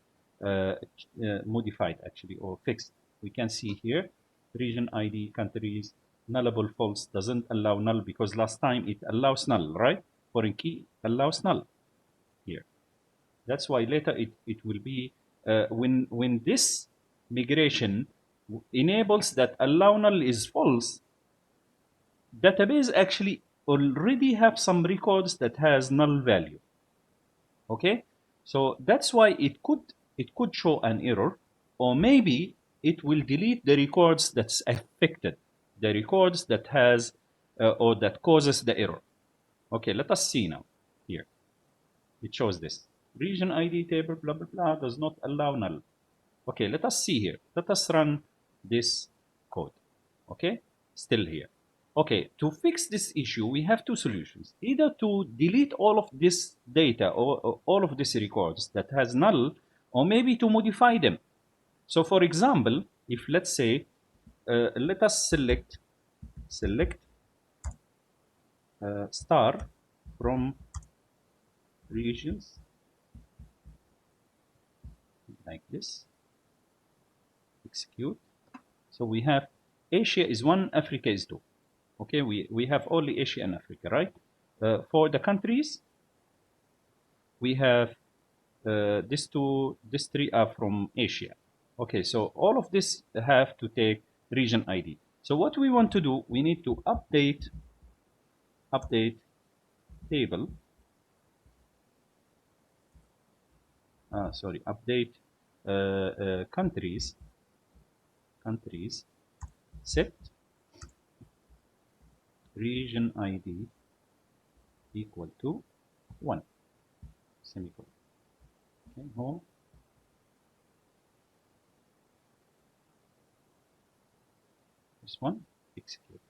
modified actually, or fixed. We can see here region ID, countries, nullable false, doesn't allow null, because last time it allows null, right? Foreign key allows null here. That's why later it will be when this migration enables that allow null is false, database actually already have some records that has null value. Okay, so that's why it could show an error, or maybe it will delete the records that's affected, the records that has or that causes the error. Okay, let us see now. Here it shows this region ID table blah blah blah does not allow null. Okay, let us see here. Let us run this code. Okay, still here. Okay, to fix this issue, we have two solutions. Either to delete all of this data or all of these records that has null, or maybe to modify them. So for example, if let's say, let us select star from regions like this, execute. So we have Asia is 1, Africa is 2. Okay, we have only Asia and Africa, right? For the countries, we have these three are from Asia. Okay, so all of this have to take region ID. So what we want to do, we need to update table. Sorry, update countries set region ID equal to 1 semicolon. Okay, home. This one, execute.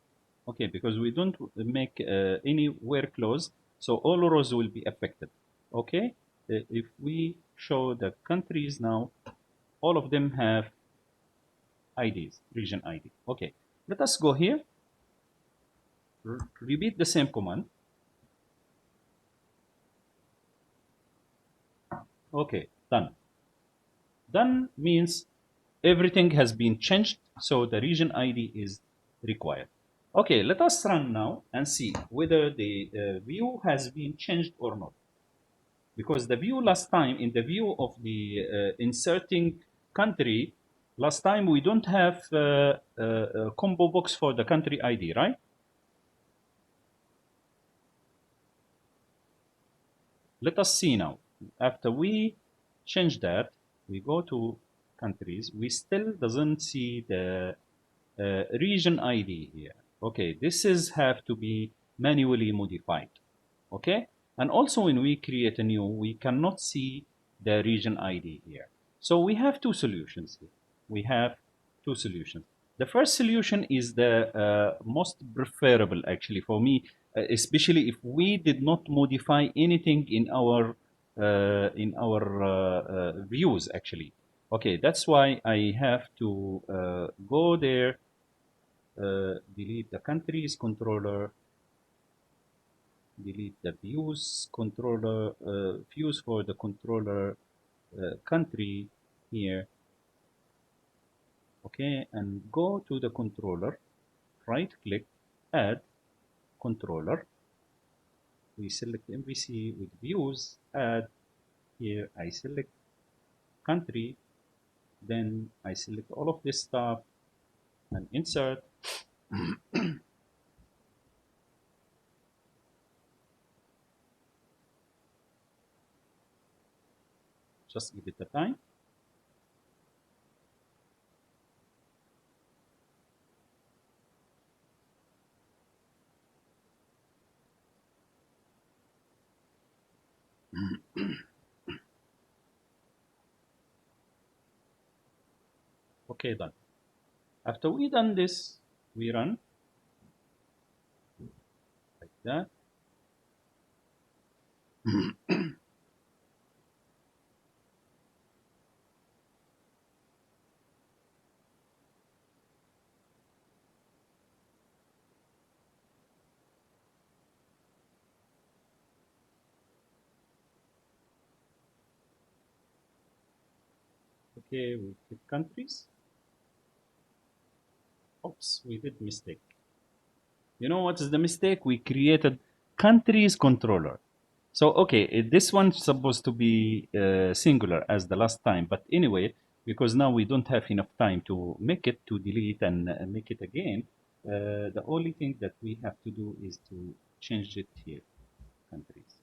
Okay, because we don't make any where clause, so all rows will be affected. Okay, if we show the countries now, all of them have IDs, region ID. Okay, let us go here, repeat the same command. Okay, done. Done means everything has been changed, so the region ID is required. Okay, let us run now and see whether the view has been changed or not. Because the view last time, in the view of the inserting country, last time we don't have a combo box for the country ID, right? Let us see now. After we change that, we go to countries, we still doesn't see the region ID here. Okay, this is have to be manually modified. Okay, and also when we create a new, we cannot see the region ID here. So we have two solutions here. We have two solutions. The first solution is the most preferable actually for me, especially if we did not modify anything in our views actually. Okay, that's why I have to go there, delete the countries controller, delete the views controller, views for the controller country here. Okay, and go to the controller, right click, add controller. We select MVC with views, add here. I select country, then I select all of this stuff and insert. Just give it a time. Okay, done. After we done this, we run like that. Okay, we click countries. Oops, we did mistake. You know what is the mistake? We created countries controller. So okay, this one's supposed to be singular as the last time, but anyway, because now we don't have enough time to make it, to delete and make it again, the only thing that we have to do is to change it here, countries.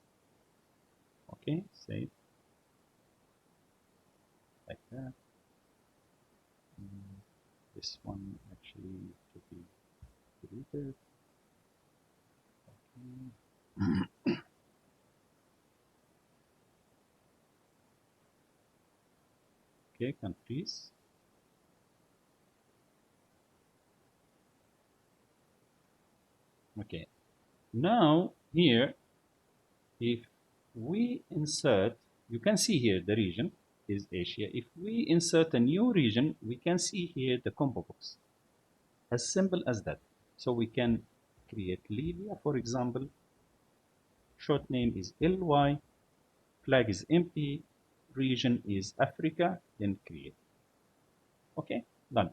Okay, save like that. This one actually to be deleted. Okay. Okay, countries. Okay, now here, if we insert, you can see here the region is Asia. If we insert a new region, we can see here the combo box. As simple as that. So we can create Libya, for example. Short name is LY, flag is empty, region is Africa, then create. Okay, done.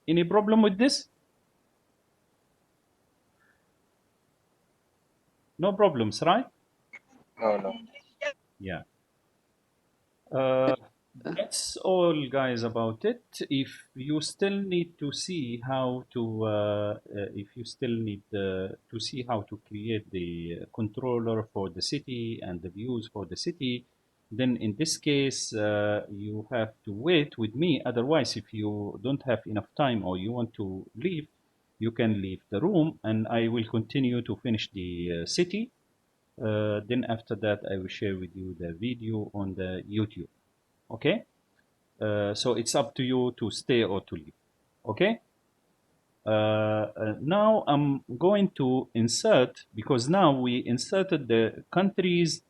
Any problem with this? No problems, right? No, no. Yeah. Uh, that's all, guys, about it. If you still need to see how to, if you still need to see how to create the controller for the city and the views for the city, then in this case, you have to wait with me. Otherwise, if you don't have enough time or you want to leave, you can leave the room and I will continue to finish the city. Then after that, I will share with you the video on the YouTube. Okay, so it's up to you to stay or to leave. Okay, now I'm going to insert, because now we inserted the countries,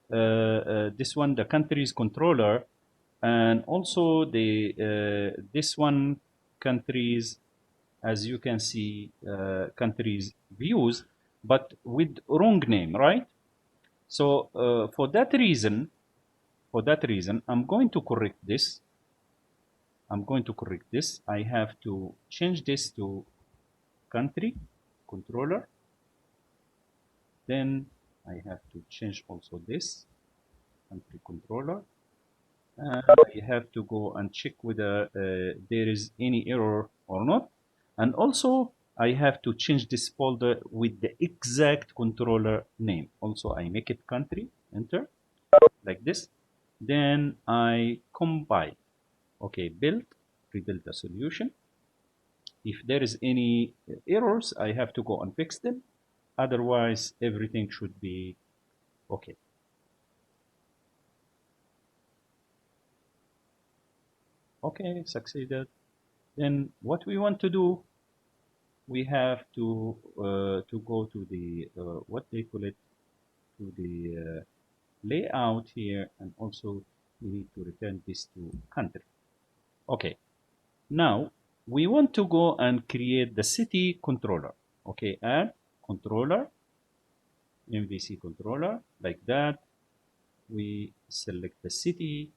this one, the countries controller, and also the this one, countries, as you can see, countries views, but with wrong name, right? So for that reason, I'm going to correct this. I have to change this to country controller. Then I have to change also this country controller. And I have to go and check whether there is any error or not. And also I have to change this folder with the exact controller name. Also I make it country, enter, like this. Then I compile. Okay, rebuild the solution. If there is any errors, I have to go and fix them. Otherwise, everything should be okay. Okay, succeeded. Then what we want to do, we have to go to the what they call it, to the layout here, and also we need to return this to country. Okay, now we want to go and create the city controller. Okay, add controller, MVC controller, like that. We select the city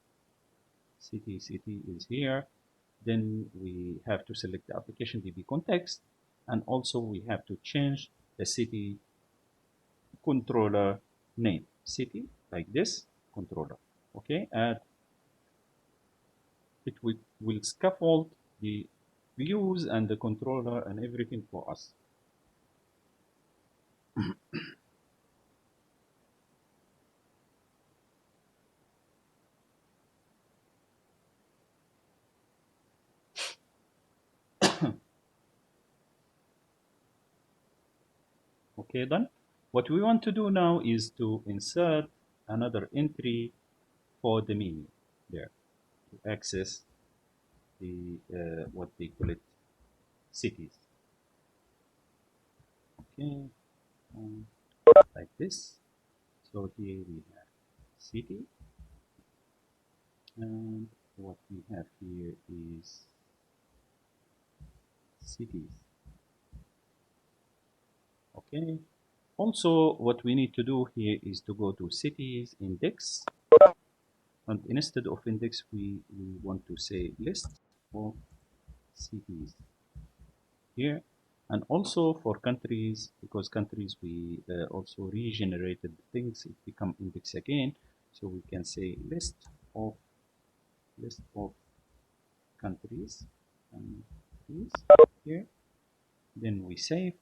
is here. Then we have to select the application DB context, and also we have to change the city controller name, city, like this, controller. Okay, and it will scaffold the views and the controller and everything for us. Okay, done. What we want to do now is to insert another entry for the menu there to access the what they call it, cities. Okay, um, like this. So here we have city, and what we have here is cities. Okay. Also, what we need to do here is to go to cities index, and instead of index, we want to say list of cities here, And also for countries, because countries we also regenerated things, it become index again. So we can say list of countries, and here. Then we save,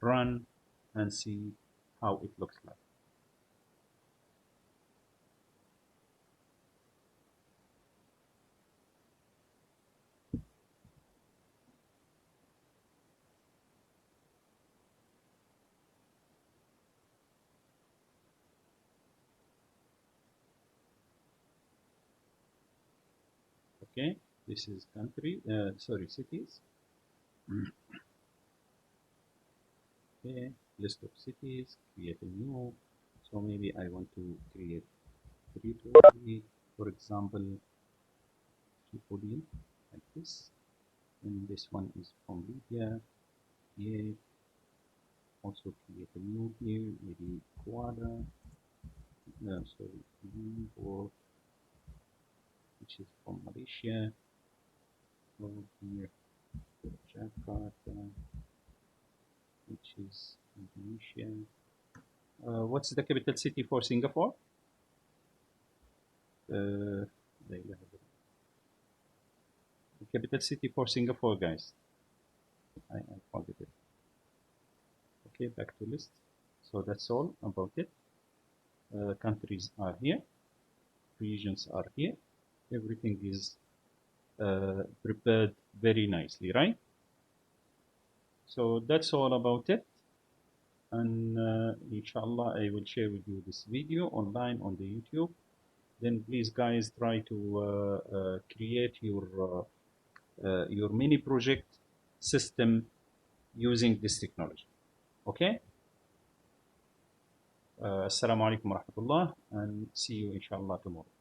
run, and see how it looks like. Okay, this is country, sorry, cities. Okay, list of cities, create a new. So maybe I want to create Tripoli, for example, Tripoli, like this. And this one is from Libya. Yeah, also create a new here, maybe Quada. Sorry, or which is from Malaysia. So here, Jakarta, which is Indonesia. What's the capital city for Singapore? The capital city for Singapore, guys. I forget it. Okay, back to list. So that's all about it. Countries are here, regions are here. Everything is prepared very nicely, right? So that's all about it. And inshallah, I will share with you this video online on the YouTube. Then please, guys, try to create your mini project system using this technology. Okay. Assalamu alaikum wa rahmatullah, and see you inshallah tomorrow.